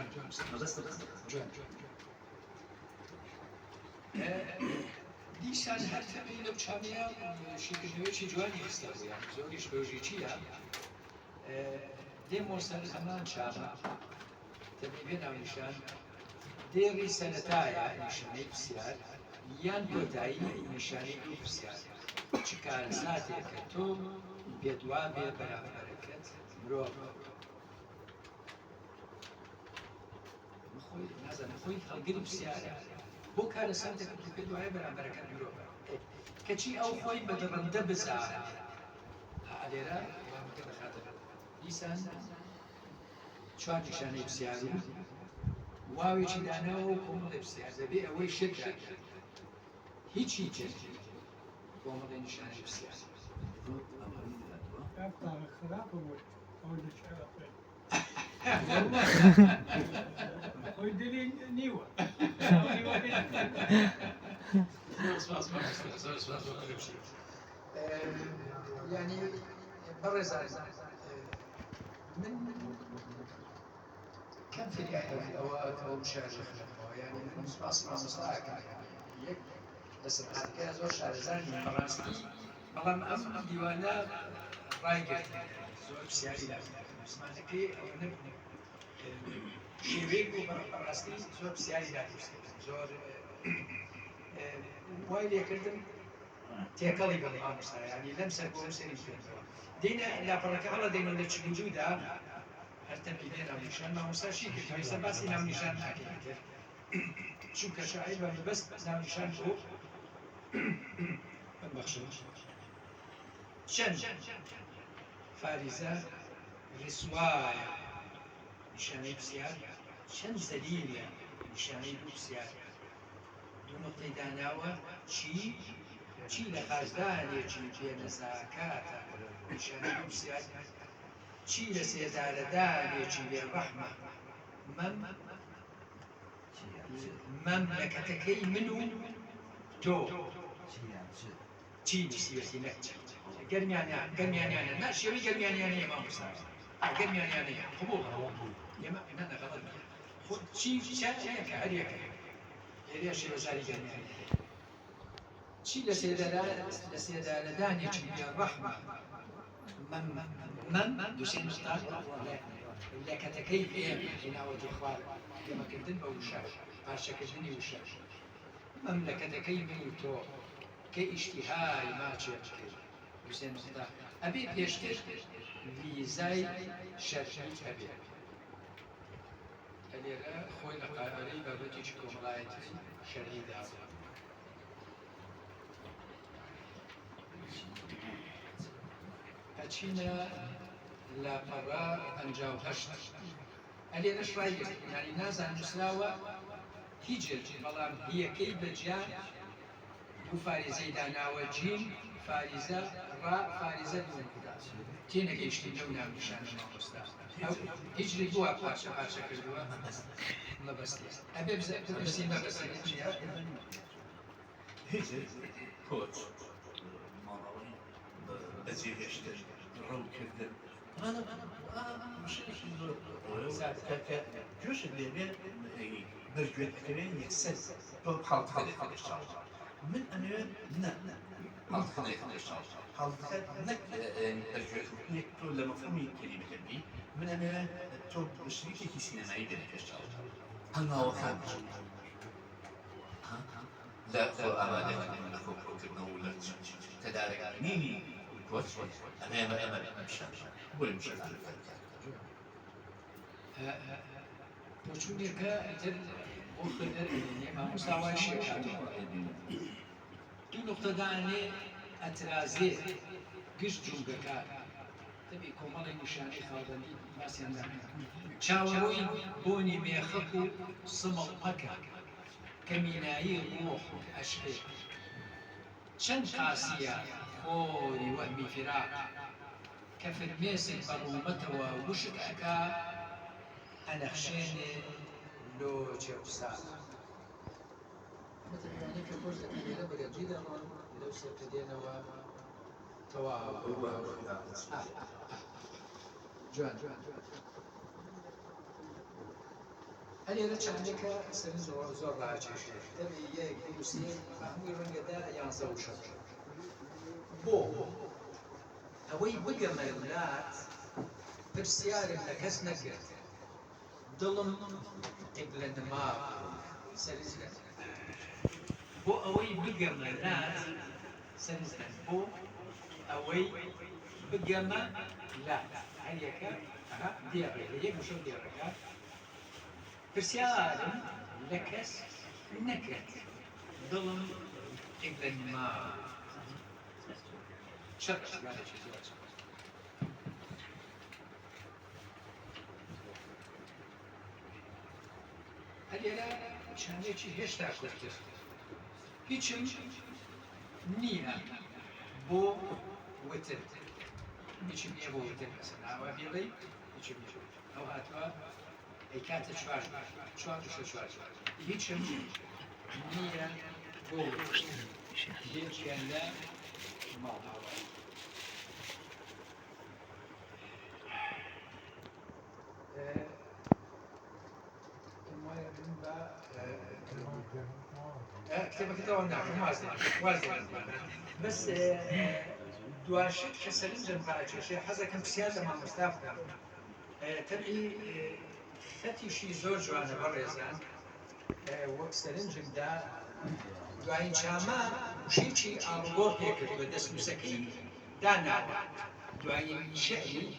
دیسان هەر تەمەی لەو چاویە شیکردنەوەیکی جوانی خستە بوویان زۆریش بەوژی چییە دێم وەسەر هەمان چامە تەمەی بێ ناونیشان دێڕی سەرەتایە نیشانەی پرسیار یان کۆتایی نیشانەی دوو پرسیار چ کارەساتێکە تۆ پێدوا بێ بەرامبەرەکەت مرۆڤ نازانم خۆی هەڵگری پرسیارە بۆ کارەساتێکە پێدوایە بەرامبەرەکەت مرۆڤ کەچی ئەو خۆی بە دڕندە بزانە لێرە وامەکە دەخاتە دیسان چوار نیشانەی پرسیار واوێکی داناوە و کۆمەڵی پرسیار دەبێ ئەوەی شێکرا هیچی تر کۆمەڵی نیشانەی پرسیار خۆی دەوێ نیوە ینی بەڕێزان من كم في الأوقات أو مشاهدة يعني من أصلا مصاعقة يك بس الحركة زور شارزان فرنسي بلام أم ديوانا رايقة زور سياسي لا سمعتك أو نب شيويك وفرنسي زور سياسي لا زور وايد كردم تيكالي بالله يعني لمسة بومسين دينا لا فرق على دينا اللي تشوجودا هرتبي لنا ونشان ما مستشي كده هيسا بس لنا ونشان حكي شو كشاعر ولا بس لنا ونشان هو المخشوش شن فارزة رسواية نشاني بسيار شن زليلة نشاني بسيار دو نقطة داناوة چی لخازدانێکی بێنەزاکاتە نیشانەی بسیار چی لە سێدارەدانێکی بێڕەحمە مەملەکەتەکەی من و تۆ چی نسیوەتی نەکچ گەرمیانیانە نا شێوەی گەرمیانیانەیە مامۆستا گەرمیانیانەیە قبوڵ ئێمە نەغەڵەت چی چاکە هەرێکە هێریا شێوەزاری گەرمیانیە چی لسيدانێکی بێڕەحمە دووسێن لەکەتەکەی پێم هێناوەتی خوار گەمەکردن بە وشە پارچەکردنی وشە مەملەکەتەکەی من و تۆ کە ئیشتیهای ماچێت کرد دووسێن ئەبێ پێشتر ویزای شەرعی هەبێ لێرە خۆی لە قارەی بابەتێکی کۆمەڵایەتی شەرعی داوە ئەچینە لاپەڕا 58 ئەلێرەش ڕایگرت یانی نازان نووسراوە هیچێک بەڵام هیەکەی بەجیان بوو فارێزەی داناوە جین فاریزە ڕا فارێزە دووەکودا تێنەگەیشتی لەو ناونیشانە مامۆستا هیچی بووە پارچە کردووە مەبەستی ئەبێ بزەی مەبەستی چیە؟ کۆچ بەجێهێشتن ڕەو کردن جوش اللي برجوت كمان يكسر تو حالت خلي الشارع من أنا حالت خلي الشارع حالت نك برجوت نك تو لمفهومي كلمة كلمة من أنا تو شريكي في سينمائي بين الشارع هل ما هو خامج لا خو أمانة من أخوك كنا ولا تدارك نيني كويس أنا مش ولا مش بۆچوونێکە تر بۆ مامۆستاوای شێعری دوو نقطەدانێ ئەترازێ گشت جوگەکە دەبێ کۆمەڵی نیشانەی خاڵبەندی باسییان چاوەڕۆی بۆنی مێخەک و سمڵ مەکە کە مینایی ڕۆح ئەشقێ چەند قاسیە خۆری وەهمی فراق کە فرمێسێک بە ڕوومەتەوە وشک ئەکا ئەنەخشێنێ لۆ چێوسا متەبیانی کە خۆش دەکەێنە بەگەنجی دەڕۆن لەو سێکە دێنەوە تەواو جوان هەلێرە چندێکە سەرنج زۆر ڕاکێشێ دەبێ یەک دووسێ هەمووی ڕەنگەدا یانزە و شەش بۆ ئەوەی بگەمە وڵات پرسیارێک لە کەس نەکرد دڵم قیبلە نما سەرنج بۆ ئەوەی بگەمە لات سەرنج بۆ ئەوەی بگەمە لات هەریەکە دیێڕێ لە یەک وشە دیێڕەکە پرسیارم لە کەس نەکرد دڵم قیبلە نما شەڕ هەلێرە شانێکی هێشتا کورتتر هیچم نییە بۆ وتر هیچم نییە بۆ وتر کەسە ناوە بێڵێ هیچم ئەو هاتووە ئەی کاتە چوار هیچم نییە بۆ هیچیان لە ماڵەوە كتابك نعم وازن بس دواشت كسرنجن باجي شيء حزة كم سياسة مع مستافنا تبعي فتيشي زور جوانا برزان وكسرنجن دا دوائن شاما وشيشي أرغور هيك بدس مسكي دانا دوائن شعي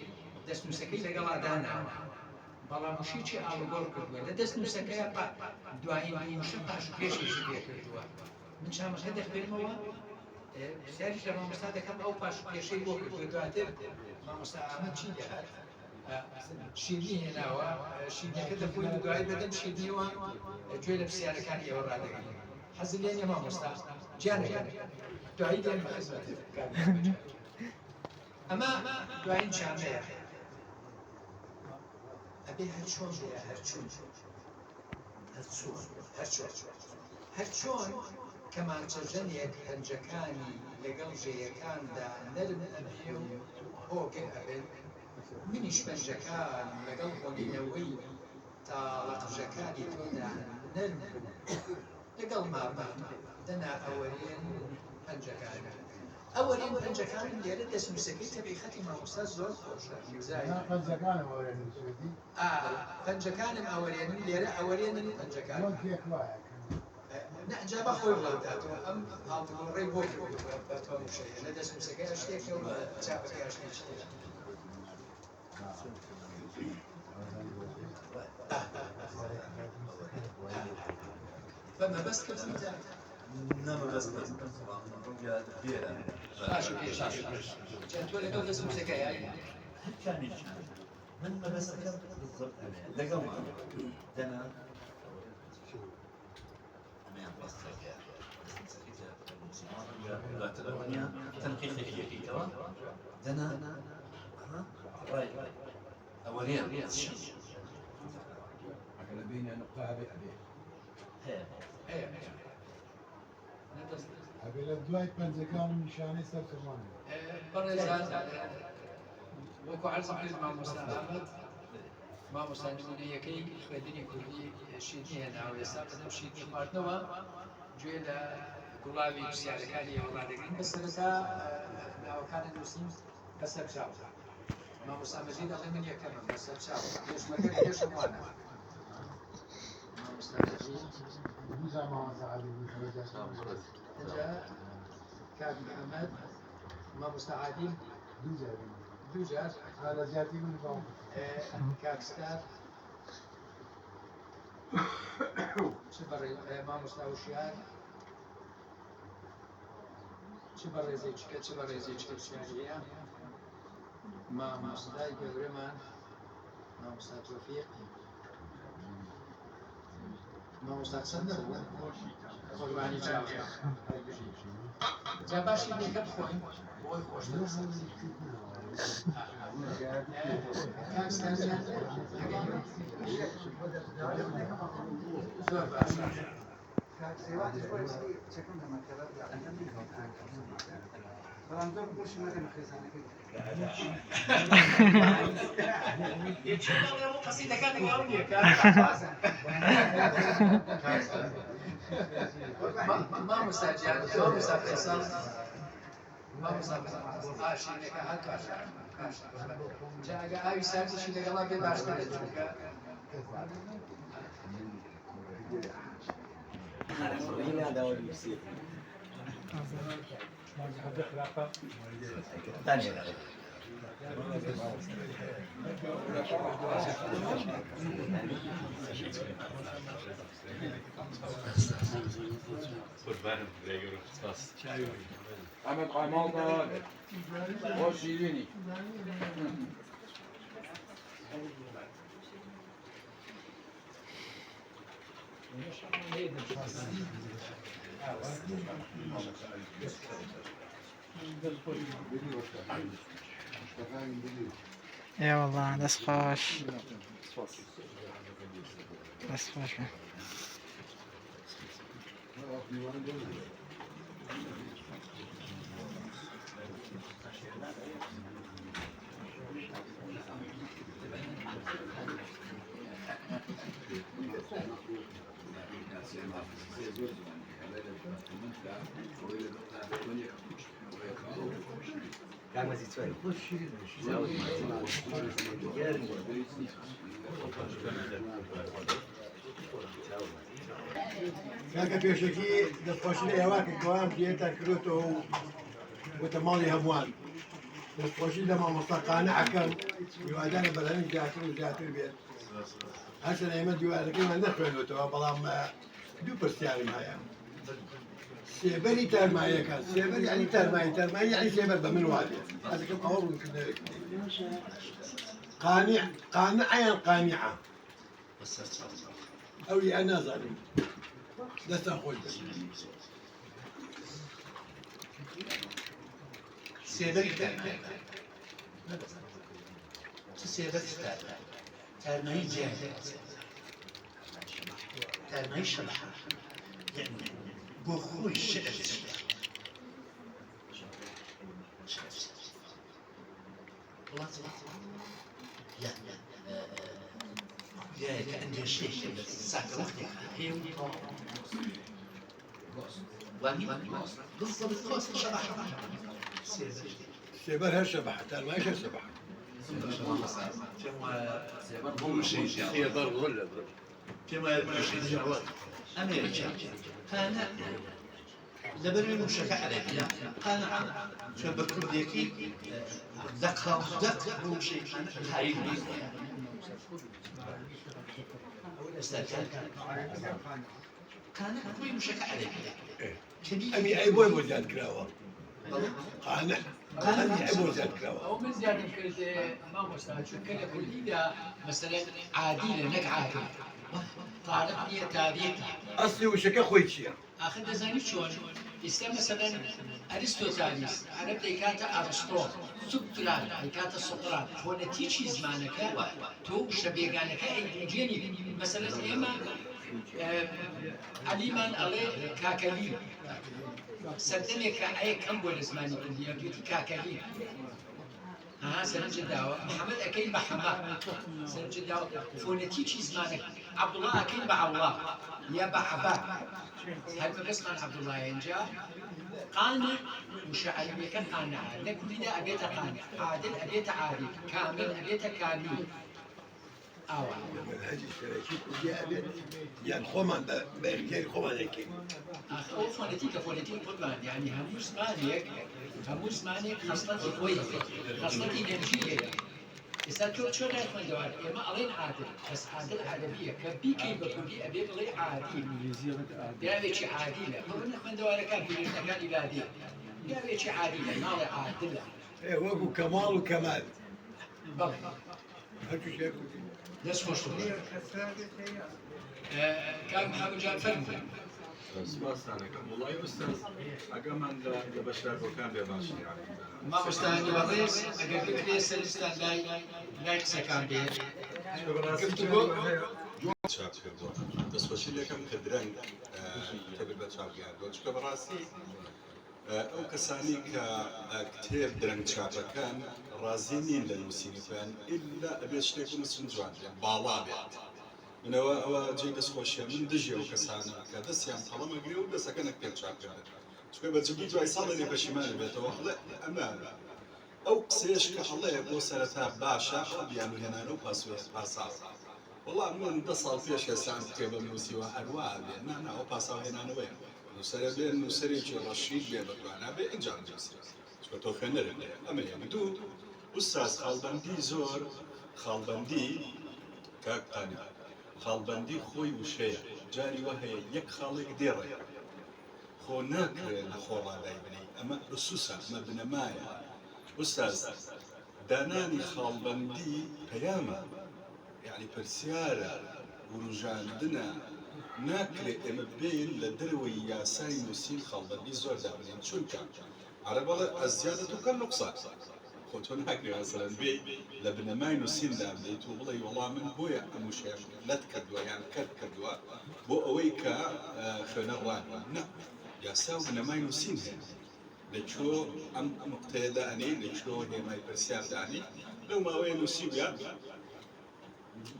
دس مسكي لقلا دانا بەڵام وشیی ئاڵگۆڕ کردووە لە دەست نووسەکەیە دوایی وشە پاش پێشێکی پێ کردووە من چامەکە دەخبێنمەوە پرسیاریش لە مامۆستا دەکەم ئەو پاش پێشەی بۆ کردووە دواتر مامۆستا ئامەد چی دەهات شیرنی هێناوە شیرنیەکە دەبووی دوایی بەدەم شیرنیەوە گوێ لە پرسیارەکانی ئێوە ڕادەگەین حەزم لێ نییە مامۆستا گیانەکەن دوایی دێن بە خزمەتت ئەمە دوایین چامەیە ئەبێ هەرچۆن بێ هەرچۆن کەمانچەژەنێک پەنجەکانی لەگەڵ ژێیەکاندا نەرم ئەبێ و هۆگە ئەبێت منیش پەنجەکان لەگەڵ هۆنینەوەی تاڵەقژەکانی تۆدا نەرم لەگەڵ مامان دەنا ئەوەرێن پەنجەکانە ئەوەرێن پەنجەکانم لێرە دەستنووسەکەی تەبیخەتی مامۆستا زۆر خۆشە پەنجەکانم ئەوەرێنن لێرە ئەوەرێنن پەنجەکان نەجابە خۆی وڵاتاتەوە ئەم هاڵتگۆڕەی بۆ کردووە بە تۆمشەیە لە دەستنووسەکەی شتێکە و بە چاپەکەی شتێکە فما بس كنت نما بس رؤيا كبيرة شاشو كانت ولا قبل اسم سكايا كان من ما بس بالضبط لقوا دنا أنا بس لا تلونيا تنقيح هي كوا دنا راي أوليا أكل بينا نقطة بأبي أبي لدواي بنزكان نشاني سر فرماني برزان وكو عرض مع مستعمل مامۆستا نمونەیەکەی خوێندنی کوردی شیرنی هێناوە ئێستا بەدەم شیرنی خواردنەوە گوێ لە گوڵاوی پرسیارەکانی هەوڵا دەگرین بە سەرەتا ناوەکانە نووسین بەسەر چاو مامۆستا مەجید دەڵێ من یەکەمم بەسەر چاو پێشمەکە پێشم وانە مامۆستا مەجید دوزا ما زعل اینجا کاک محەممەد مامۆستا عادیل دوو جار هذا زيادتي من قوم کاکستار چ بەڕێ مامۆستا وشیار چ بە ڕێزێکچکە چ بە ڕێزێکچکە پرسیاریەیە مامۆستای گەورەمان مامۆستا تۆفیق مامۆستا چەندە بوو قوربانی چاوە جا باشی لێکە بخۆین بۆی خۆشتر کاکستار زۆر باشە مامۆستا گیان مامۆستا فەیساڵ مامۆستا ئاشینەکە هەر باشە جا ئەگە ئاوی ساردیشی لەگەڵا بێ باشترە چونکە Ahmet Kaymal da o şiirini. يا والله دەست خۆش دەست خۆش كاكا بيشكي دفوشني هواك الكوام ديتا كروتو وتمالي هبوان دفوشي لما مستقانع كان يوادانا بلاني جاتر بيت هسه ايمد يوادانا كما نخلو تو بلام دو برسياري معايا سيبري ترماية كان سيبر يعني ترماية يعني سيبر بمن وادي هذا كم أول من كنا قانعة يعني قانعة أو أنا ظالم لا تأخذ سيبري ترمي جاهل ترمي شبح يعني بخوي الشعر يا كأنه شيء ساعة وقتك هي واني بالضبط خاص شبح سيبر هالشبح ترمي إيش الشبح كما أمريكا كان لبنان مشكل عليه كان شو بكل ذيكي دق هو شيء هاي كان أبوي مشكل عليه أمي أبوي مزاد كراوة قانع أمي أبوي مزاد كراوة أو من زيادة كرد ما مستعد شو كذا كل إذا مثلا عادية نك عادية طالب هي تاريخ أصلي وشكا خويتشي آخر دزاني شون إسلام مثلا أرسطوطاليس عرب ديكاتا أرسطو سقراط ديكاتا سقراط هو نتيجة زمانك تو شبيهانك أي جيني مثلا إما عليمان عليه كاكالي سردني كأي كم بول زماني كلية بيتي كاكالي ها سەرنج داوە محەممەد ئەەکەین بە حەما سەرنج داوە فۆنەتیکی زمانێک عەبدوڵڵا ئەەکەین بە عەوڵا یا بە عەبا هەر بە قسمان عەبدوڵڵا اینجا قانع مشاعرية قانعة لكل دا أبيت قانع عادل أبيت عادل كامل أبيت كامل أوه منهج الشركة كلها أبيت يعني خمان باختيار خمان هيك أو فونتيك قربان يعني همو زمانك خاصتي كويسة خاصتي نمشية إذا شو غير من دوار إما ألين عادل بس عادل عربية كبي كي بكلي أبي بلي عادل داوي شي عادلة قلنا من دوار كان في المكان البادية داوي شي عادلة نالي عادلة إيه وقو كمال وكمال بلى هاتوا شيء ناس خوش كان محمد جان فرمو سپاسانەکەم وڵی ئوستاز ئەگە من لە بەشداربووەکان بێ باشی مامۆستانی بەڕێز ئەگەر بکرێ سەرستان لای قسەکان بێت چاپ کردووە دەستخۆشی لەکەم کە درەنگ کەبێت بە چاپیاندوە چکە بەڕاستی ئەو کەسانی کە کتێب درەنگ چاپەکان ڕازی نین لە نووسینیان ئللا ئەبێت شتێک نووسن جوان بێت باڵا بێت منەوە ئەوە جێ دەستخۆشیە من دژێ و کەسانە کە دەستیان تەڵەمەگرێ و دەسەکەنە کتێب چاپکردن چکە بەجددی دوای ساڵی لێ پەشیمانە بێتەوە هەڵێ ئەمە ئەو قسێش کە هەڵەیە بۆ سەرەتا باشە ئەو بیانوهێنانە و پاساوە وەڵام من 10 ساڵ پێش هێستان کتێبم نووسیوە هەروە بێ نانا ئەو پاساوهێنانەوەیە نووسەرە بێ نووسەرێکی ڕەشید بێ بەتوانە بێ ئەنجام نووسی چکە تۆ خوێنەرە لێ ئەمە یەک دوو ئوستاز خاڵبەندی زۆر خاڵبەندی کاکتانی خاڵبەندی خۆی وشەیە جاری وە هەیە یەک خاڵێک دێڕێ خۆ ناکرێت لە خۆڕادای بنی ئەمە ئوسوسە ئەمە بنەمایە ئوستاز دانانی خاڵبەندی پەیامە یعنی پرسیارە وروژاندنە ناکرێت ئێمە بین لە دەروەی یاسای نووسین خاڵبەندی زۆر دابنین چونکە عەرەبەڵێ ئەزیادەت و کەم نوقسان خۆ تۆ ناکرێت مەسەلەن بێ لە بنەمای نووسیندا بدەیت و بڵێ وەڵام من بۆیە ئەم وشەیە لەت کردووە یان کردووە بۆ ئەوەی کە خوێنە ڕوانوە نە یاسا و بنەمای نووسین هەیە لەکۆ ئەم نوقتەیەدا ئەنێ لەکۆ هێمای پرسیاردانی لەو ماوەیە نووسی بێت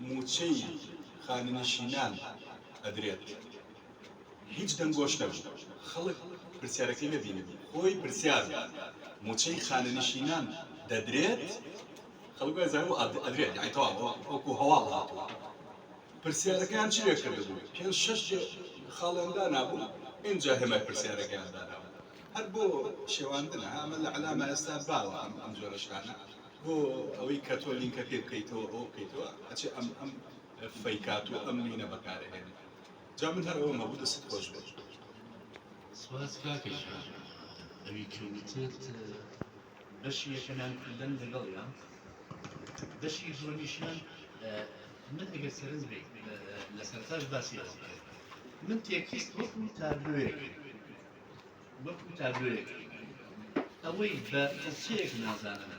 موچەی خانەنشینان ئەدرێت هیچ دەنگۆش نەبوو خەڵک پرسیارەکەی نەبینێت خۆی پرسیار موچەی خانەنشینان دەدرێت خەڵک بەزای ئەدرێت یعنی تەواو وەکو هەواڵ هاتووە پرسیارەکەیان چی لێ کردبوو 5-6 خاڵێندا نابوو اینجا هێمای پرسیارەکەیاندا نابوو هەر بۆ شێواندنە ئەمە لە عەلامە ئێستا باوە ئەم جۆرە شتانە بۆ ئەوەی کە تۆ لینکە پێ بکەیتەوە ئەو بکەیتەوە ئەچێ ئەم فەیکات و ئەم لینە بەکارهێنێت جا من هەر ئەوە هەبوو دەست خۆش بێت سواز کاکەش ئەوی کەوتت بەشی یەکەمان کردن لەگەڵیان بەشی زۆریشیان من ئەگەر سەرنج بێت لە سەرتاش باسی ئەوە کرد من تێکیست وەکو تابلۆیەک ئەوەی بە قسەیەک نازانم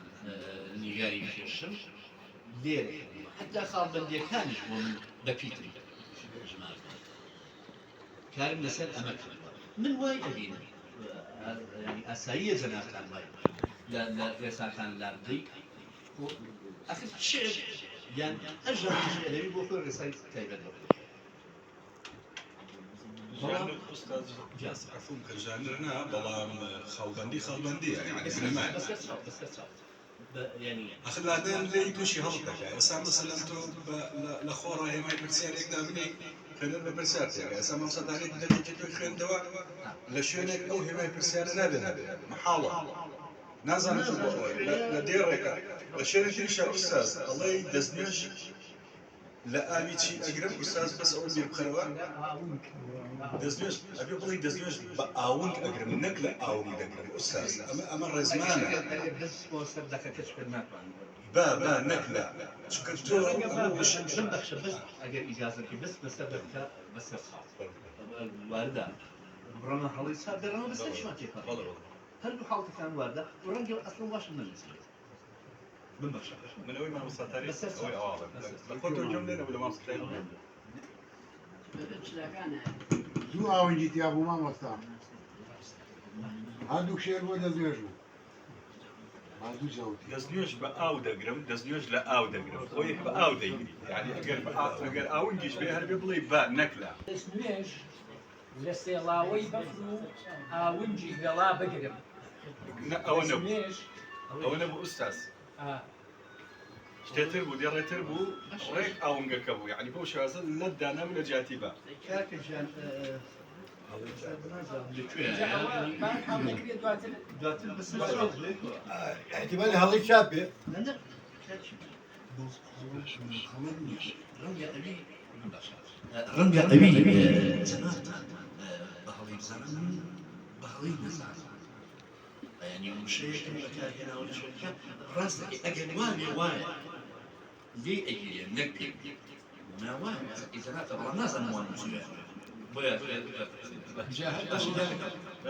نیگاری کێشم لێرە حتا خاڵبەندیەکانیش بۆ من بەپیتری کارم لەسەر ئەمە کرد من وای ئەبینم ئاساییە جەنابتان وای لە ڕێساکان لا بدەیت ئەخر شێر یان ئەژەڕیش ئەلەوی بۆ خۆی ڕێسای تایبەتەوە عفوم کەژانرنا بەڵام خاڵبەندیە یعنی بنەمای ئەخر لادێن لێی تووشی هەڵ دەکات ئێستا مەسەلەن تۆ لە خۆڕە هێمای پرسیارێکدا بنی خوێنەر بە پرسیار تێگە ئێستا مەمسەدانێک دەرێکی توی خوێندەوە لە شوێنێک ئەو هێمای پرسیارە نابێت محاڵە نازانم لە دێڕێکە لە شوێنێکی تریشە ئوستاز ئەڵێی دەستنوێژ لە ئاوی چی ئەگرم ئوستاز بەس ئەو بیر بخەرەوە دەستنوێژ ئەبێ بڵی دەستنوێژ بە ئاونگ ئەگرم نەک لە ئاوی دەگرم ئوستاز ئەمە ڕێزمانە با نەک لە چونکە تۆ ئەگەر ئیجازەکەی بەس بەسەر بەکە بەسەر واردا بڕۆنە هەڵی سا دەڕەوە بەسەر شمان تێکا هەردوو حاڵتەکان واردا ڕەنگە ئەسڵ واشم نەنووسێت ببەخشە من ئەوەی مامۆستاتاری ئەوەی ئاواڵم لە خۆ تۆ جۆم لێنە لە مامۆستای دوو ئاوەنجی تیا بوو مامۆستا هەردوو شێر بۆ دەستێژ بوو دەستنوێژ بە ئاو دەگرم دەستنوێژ لە ئاو دەگرم خۆی بە ئاو دەگری یعنی ئەگەر ئاونگیش بێ هەر بێ بڵێ بە نەکلا دەستنوێژ لە سێڵاوەی بەفر و ئاونجی گەڵا بگرم ئەوە نەبوو دەستنوێژ ئەوە نەبوو ئوستاز شتێتر بوو دێڕێتر بوو ڕێک ئاونگەکە بوو یعنی بۆ شازە لە دانام لە جاتیبە کاکەشان احتمال هەڵی چاپێ ڕەنگە ئەوی جەنابتان بەهەڵی بزانم بەهەڵی نەزانم بەیانی وشەیەکم بەکارهێناوە لە شوێنەکە ڕاست دەکەی ئەگەر وانێ وایە لێ ئەگیرێ نەک پێ ناوایە ئیزەناتە بەڵام نازانم وان بچوێ بۆیە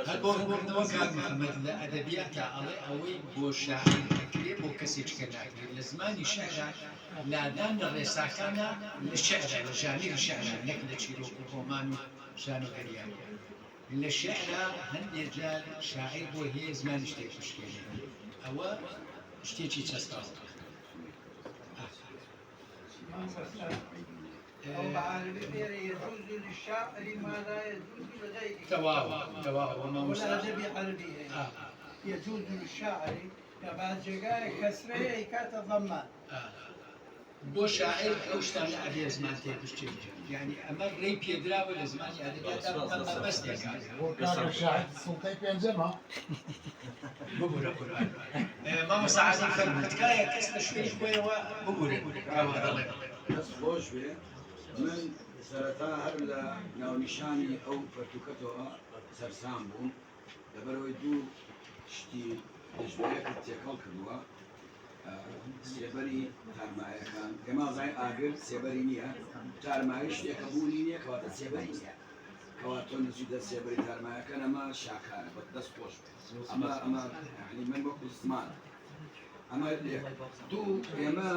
هەڵبۆڕنەوە کاک محەممەد لە ئەدەبیاتە ئەڵێ ئەوەی بۆ شاعر ئەکرێ بۆ کەسێککە ناکرێت لە زمانی شعرا لادان لە ڕێساکانە لە شعرا لە ژانێری شعرا نەک لە چیرۆک و ڕۆمان و ژان و هەریان لە شعرا هەندێک جار شاعر بۆ هەیە زمانی شتێک بشکێنێ ئەوە شتێکی چەسپاوە أو بعربي يجوز للشاعر ما لا يجوز لغيره. تواو وما والأدب عربي يجوز للشاعر كما جاء كسرية كات ضمان. بۆ شاعر ئەو شتانە ئەبێ زمان تێ بشتێک یعنی ئەمە ڕێی پێدراوە لە زمانی ئەدەبیاتە مەبەستێکە سڵتەی پێنجەمە ببوورە قورئان مامۆستا عەزیز فەرمووی تکایە کەس لە شوێنی خۆیەوە ببوورێ ئەوە دەڵێ دەست خۆش بێ من سەرەتا هەر لە ناونیشانی ئەو پەرتوکەتەوە سەرسام بووم لەبەرەوەی دوو شتی دژبەیەکت تێکەڵ کردووە سێبەری تارمایەکان ئێمە زای ئاگر سێبەری نییە تارمایی شتێکە بوونی نییە کەواتە سێبەری نییە کەواتۆ نزیدە سێبەری تارمایەکان ئەمە شاکارە بە دەست خۆش ئەمە یعنی من وەکو زمان ئەمە دوو ئێمە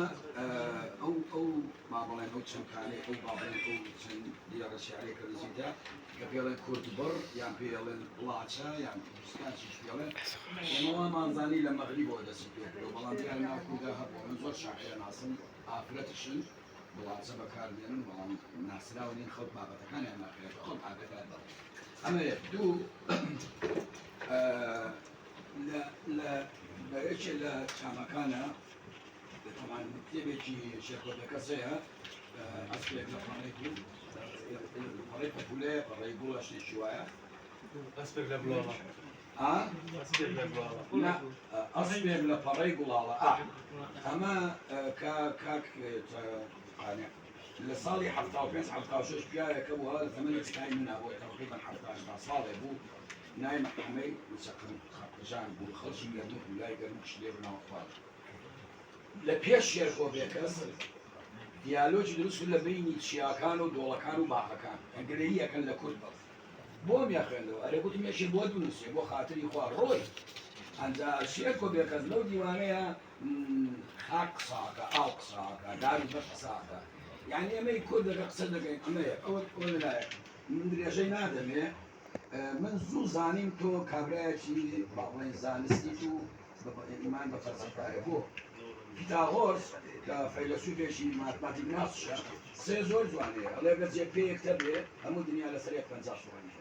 ئەو مابڵێن ئەو چەندکانێک ئەو باڵێن ئەو چەند دیارە شیعرێکە نزیدە کە پێڵێن کورتبڕ یان پێڵێن بڵاچە یان کوردستانیش پێڵێن ئێمەوە مانزانی لە مەغریبەوە دەستی پێکردەوە بەڵام دیار ناو کوردە هەبوو من زۆر شاعرە ناسم ئافرەتشن بڵاچە بەکاربێنن بەڵام ناسراوە نین خەڵک بابەتەکانیان ناکرێت خەڵک ئاگدار دەڵێن ئەمە دوو بەیەکێ لە چامەکانە تەمان کتێبێکی شێخۆدە کەسەیە ئەسپێک لە پەڕەی بوو پەڕەی پەپولەیە پەڕەی بووە شتێکی وایە ئەسپێک لە بڵاڵە ئەسپێک لە پەڕەی گوڵاڵە ئەمە کاک لە ساڵی 1976 پیاوێکە بووە لە تەمەنی چکای منە بۆ تقریبا 70 ساڵێ بوو نای محکمەی خەپژان بوو خەڵکی گەرموو لای گەرموو شلێ بناوەخوار لە پێش شێرخۆ بێکەس دیالۆجی دروست لە بینی چیاکان و دۆڵەکان و باخەکان ئەگەرەی یەکەن لە کورد بۆم یاخێنەوە ئەرێ گوتم یەشێ بۆ دونوسێ بۆ خاتری خوا ڕۆی ئەنجا شێرخۆ بێکەس لەو دیوانەیە خاک قساکە ئاو قساکە داری بەش قساکە یعنی ئەمەی کۆردەکە قسە دەکەین ئەمەیە ئەوە لایەک من درێژەی نادەمێ من زوو زانیم تۆ کابرایەکی باڵێن زانستی و ئیمان بە فەلسەفایە بۆ پیتاغۆرس کە فەیلسوفێکی ماتماتیکناسشە سێ زۆر جوانەیە ئەڵێ گە جێپێ یەکتە بێ هەموو دنیا لەسەر 50 سوڕەنی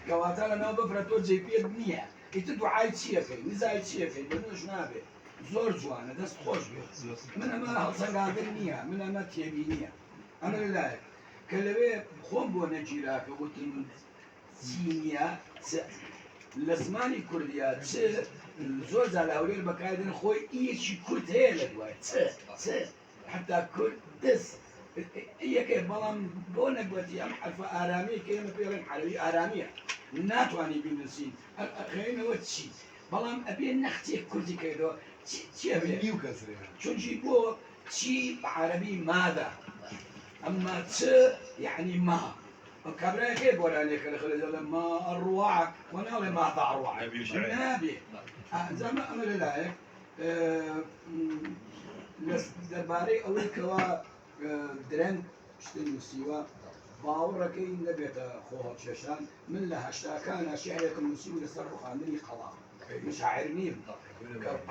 کەواتە لەناو بفرە تۆ جێپێت نییە ئیتر دوعای چیەکەی نزای چیەکەی بەنوش نابێ زۆر جوانە دەست خۆش بێت من ئەمە هەڵسەنگاندن نییە من ئەمە تێبی نییە ئەمە لەلایەک کە لەوێ خۆم بۆ نەگیراکە وتم چینیە لە زمانی کوردیا چ زۆر جار هەولێر بەکاردن خۆی ئیەکی کورد هەیە لە دوای چ حتا کورد دەست یەکێ بەڵام بۆ نەگوەتی ئەم حرفە ئارامی کە ئێمە پێڵێن عەرەبی ئارامیە ناتوانانی بینوسین ئەخێنەوە چی بەڵام ئەبێ نەختێک کوردی کردەوە چی ئەبێ نیو کەسرێ چونکی بۆ چی بە عەرەبی مادە ئەمما چ یعنی ما كابراء كيف ولا عليك الخليج لما الرواع وناوي ما ضاع الرواع نبي زعما امر لايك دەربارەی ئەوەی کەوا درەنگ شتن نووسیوە باوەڕەکەی نەبێتە خۆ هەڵکێشان من لە هەشتاکانە شیعرێکم نووسی و لەسەر ڕوخاندنی قەڵام شاعر مين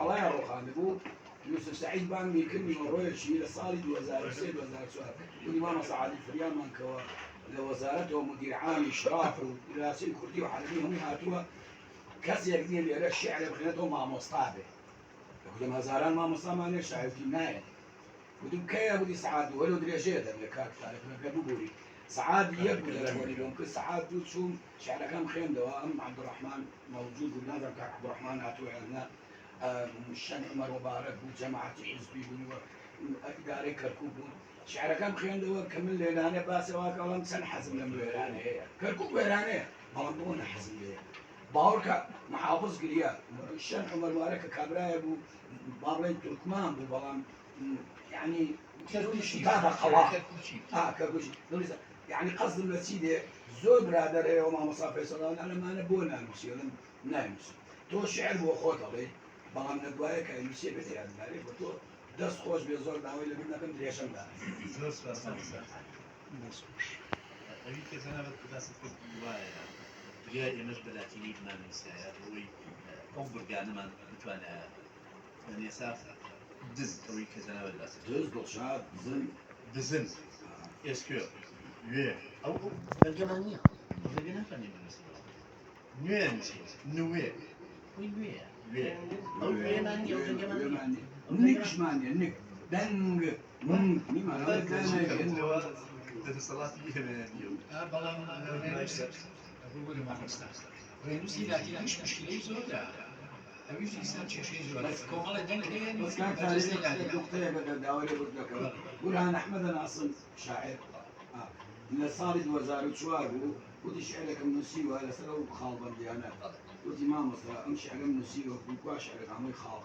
الله يا روخان بو يوسف سعيد بان بيكني وروي شيء لصالح وزارة السيد وزارة سؤال والإمام صعد الفريان من كوا لوزارته ومدير عام إشراف ورئاسين كردي وحربيهم هاتوا كسي يقدر يرى الشعر بخنته مع مصطابه يقول ما زاران ما مصطابه ما نشعر في النهاية ودم كيا بدي سعاد ولو درجات أنا كاك تعرف أنا كبوري سعاد يبغى لهم ممكن سعاد تشوم شعر كم خيم دوا أم عبد الرحمن موجود والناظر كاك عبد الرحمن هاتوا عندنا الشن عمر مبارك وجماعة حزبي وإدارة كركوب شعر كم خيم دوا كمل ليلانه بس واك والله سن حزم لهم ليلانه كركوب ليلانه مالون حزم ليه باورك محافظ قرية الشن عمر مبارك كابراي أبو بابلين تركمان أبو بلام يعني كركوشي هذا قواه كركوشي يعني قصد المسيدة زود برادر يوم مصافي صلاة أنا ما نبونا المسي ولا نايمس تو شعر بو خوت عليه بلام ندوايا كمسي بتي هذا مالي وتو دست خوش بيزور داوي اللي بدنا كم دريشم ده زۆر ئەوی کەزانە بەدەست وایە بریا ئێمەش بەلاتینی بمانویسایە بۆی ئەو بورگانەمان بتوانێت ئێستا دز ئەوەی کەزانە بەدەست دز دڵشاد دزن ئێسکێ وێ ئەو بەرگەمان نییە بەرگە ناتوانێت بنووسێت نوێ نووسێت نوێ وی نوێ وێ ئەو وێمان نییە ئەو بەرگەمان نییە نيكشمانيا نيك دنگ نيما دەسەڵاتی هێمانیە بەڵام ڕێنووسی ما خستا ڕێنووسی لاتینیش مشکلەی زۆردا ئەویش ئیسان کێشەی زۆرە کۆمەڵە دەنگ هەیە بس كان نقطة بدأ داولة بدك قولها أحمد ناصر شاعر لصالد وزارة شوار ودي شعرك من نسيوه على سلو خالبا ديانا ودي ما مصر أمشي على من نسيوه وكوا شعرك عمي خال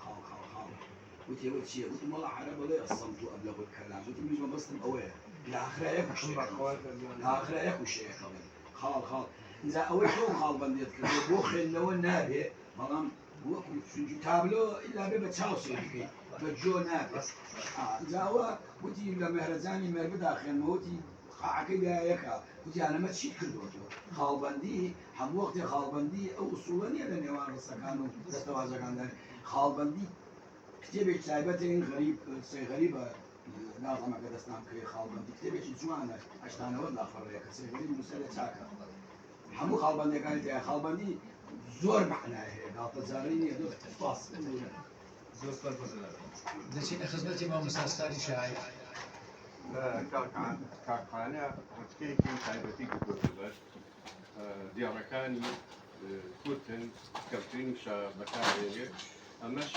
ودي ودي والله عرب ولا الصمت وأبلغ الكلام ودي مش مبسطم أويه الآخرة يكو شيء الآخرة يكو شيء خال إذا أول شو خالبا ديتك بوخل لو النابي ملام çünkü tablo illa bir çalışıyor ki بجو نابي إذا هو ودي لما مهرجاني مربي داخل موتي عقيدة يكا ودي أنا ما تشيل كله خالبندي هم وقت خالبندي أو أصولني لأن يوان رسكانو دستواجه كان خالبندي كتابة كتابتين غريبة لازم أقدر أسمع كي خالبندي كتابة جوانا عشان ولا فريق سيغريب مسألة شاكر هم خالبندي كانت يا خالبندي زور معناه قاطع زاريني يدور فاص زۆر سپاس بەزەر دەچینە خزمەتی مامۆستاسکاری شاعر کاکخانە ڕچکەیەکی تایبەتی کردوەبەر دیاڕەکانی کورتن کەوتین بەکارێنێ ئەمەش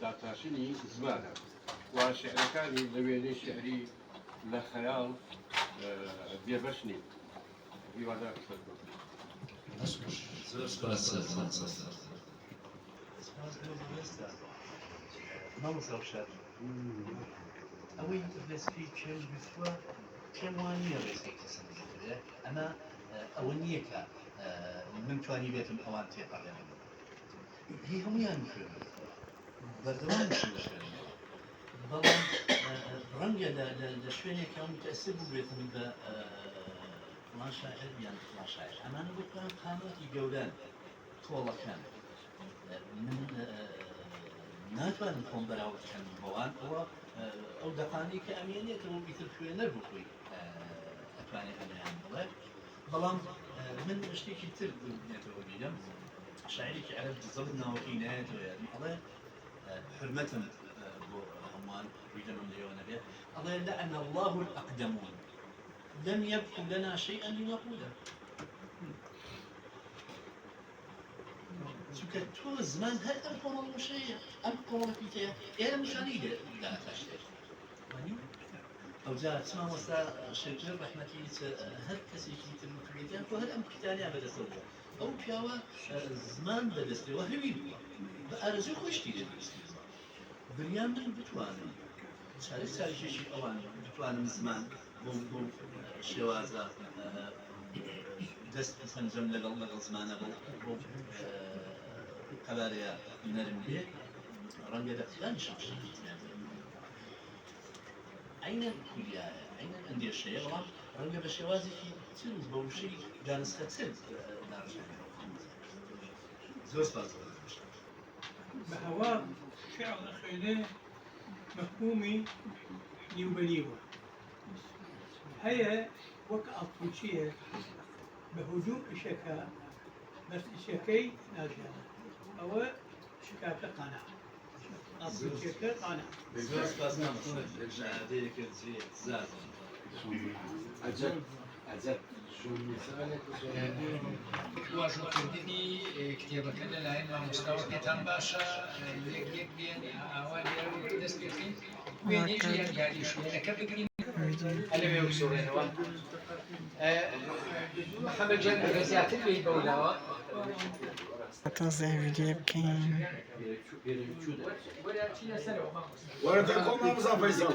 داتاشنی زمانە و شعرەکانی لە وێنەی شعری لە خەیاڵ بێبەش نین هیوادار زۆر سپاس مامۆستا شاد ئەوەی ڕێزکی چێژ بووە پێم وان نییە ڕێزەی کەسم بێ ئەمە ئەوە نییە کە من توانی بێتم ئەوان تێپەڕێن هی هەمویان خوێن بەردەوام خوێنەوە بەڵام ڕەنگە لە شوێنێکە متەسر بێتم بە فڵان شاعر یان فڵان شاعر ئەمانە بۆکان قامەتی گەوران تۆڵەکان من ناتوانم خۆم بەراورد بکەم بەوان ئەو دەقانەی کە ئەمێنێتەوە بیتر خوێنەر بخۆی ئەتوانێت ئەمیان بڵێ بەڵام من شتێکی تر بێتەوە بیرم شاعرێکی عەرەب زەڵ ناوەکەی نایەتەوە یادم ئەڵێ حرمەتم بۆ هەمووان ویدەمەم لێوە نەبێ ئەڵێ لەعن الله الأقدمون لم يبقوا لنا شيئا لنقوله چونکە تۆ زمان هەر ئەم کۆمەڵ وشەیە ئەم کۆمەڵی تەیە ئێرە نیشانەی لە ئاتاشتێت ئەوجا چما وەستا شێرجەر ڕەحمەتی هەر کەسێکی تر متوێتیان تۆ هەر ئەم کتانیان بەدەستەوە بووە ئەو پیاوە زمان بەدەستەوە هەوی بووە بە ئارەزوی خۆشتی دەدەستی بریان من بتوانم چاریشێکی ئەوان بتوانم زمان بۆ شێوازە دەست پەنجەم لەگەڵ زمانە بۆ قەبارەیە نەرم بێ ڕەنگە دەقیقانی شەمشەیە عینەن کولیایە عینەن ئەندێشەیە بەڵام ڕەنگە بە شێوازێکی تر بە وشەی دانسکە تر ناڕژێنێەوە زۆر سپاس. بهوا شعر خيله مفهومي نيوبنيوة هي وقع الطوشية بهجوم الشكا بس الشكي ناجانا أو شكاكة قناع الطوشية قناع زۆر سپاس نامەخۆن هەدەیەکە زیاد. واژۆکردنی کتێبەکە لەلایەن مامۆستاوە پێتان باشە یەک بێن ئاوا لێرە دەست پێکەین وێنێکی یادگاری شوێنەکە بگرین هەلەوێ بسوڕێنەوە محەممەد جان ئەگەر زیاتر بێی بەولاوە توزيع فيديو بكين وەرە چینە سەرەوە مامۆستا وەرە تەقۆ مامۆستا فەیسەڵ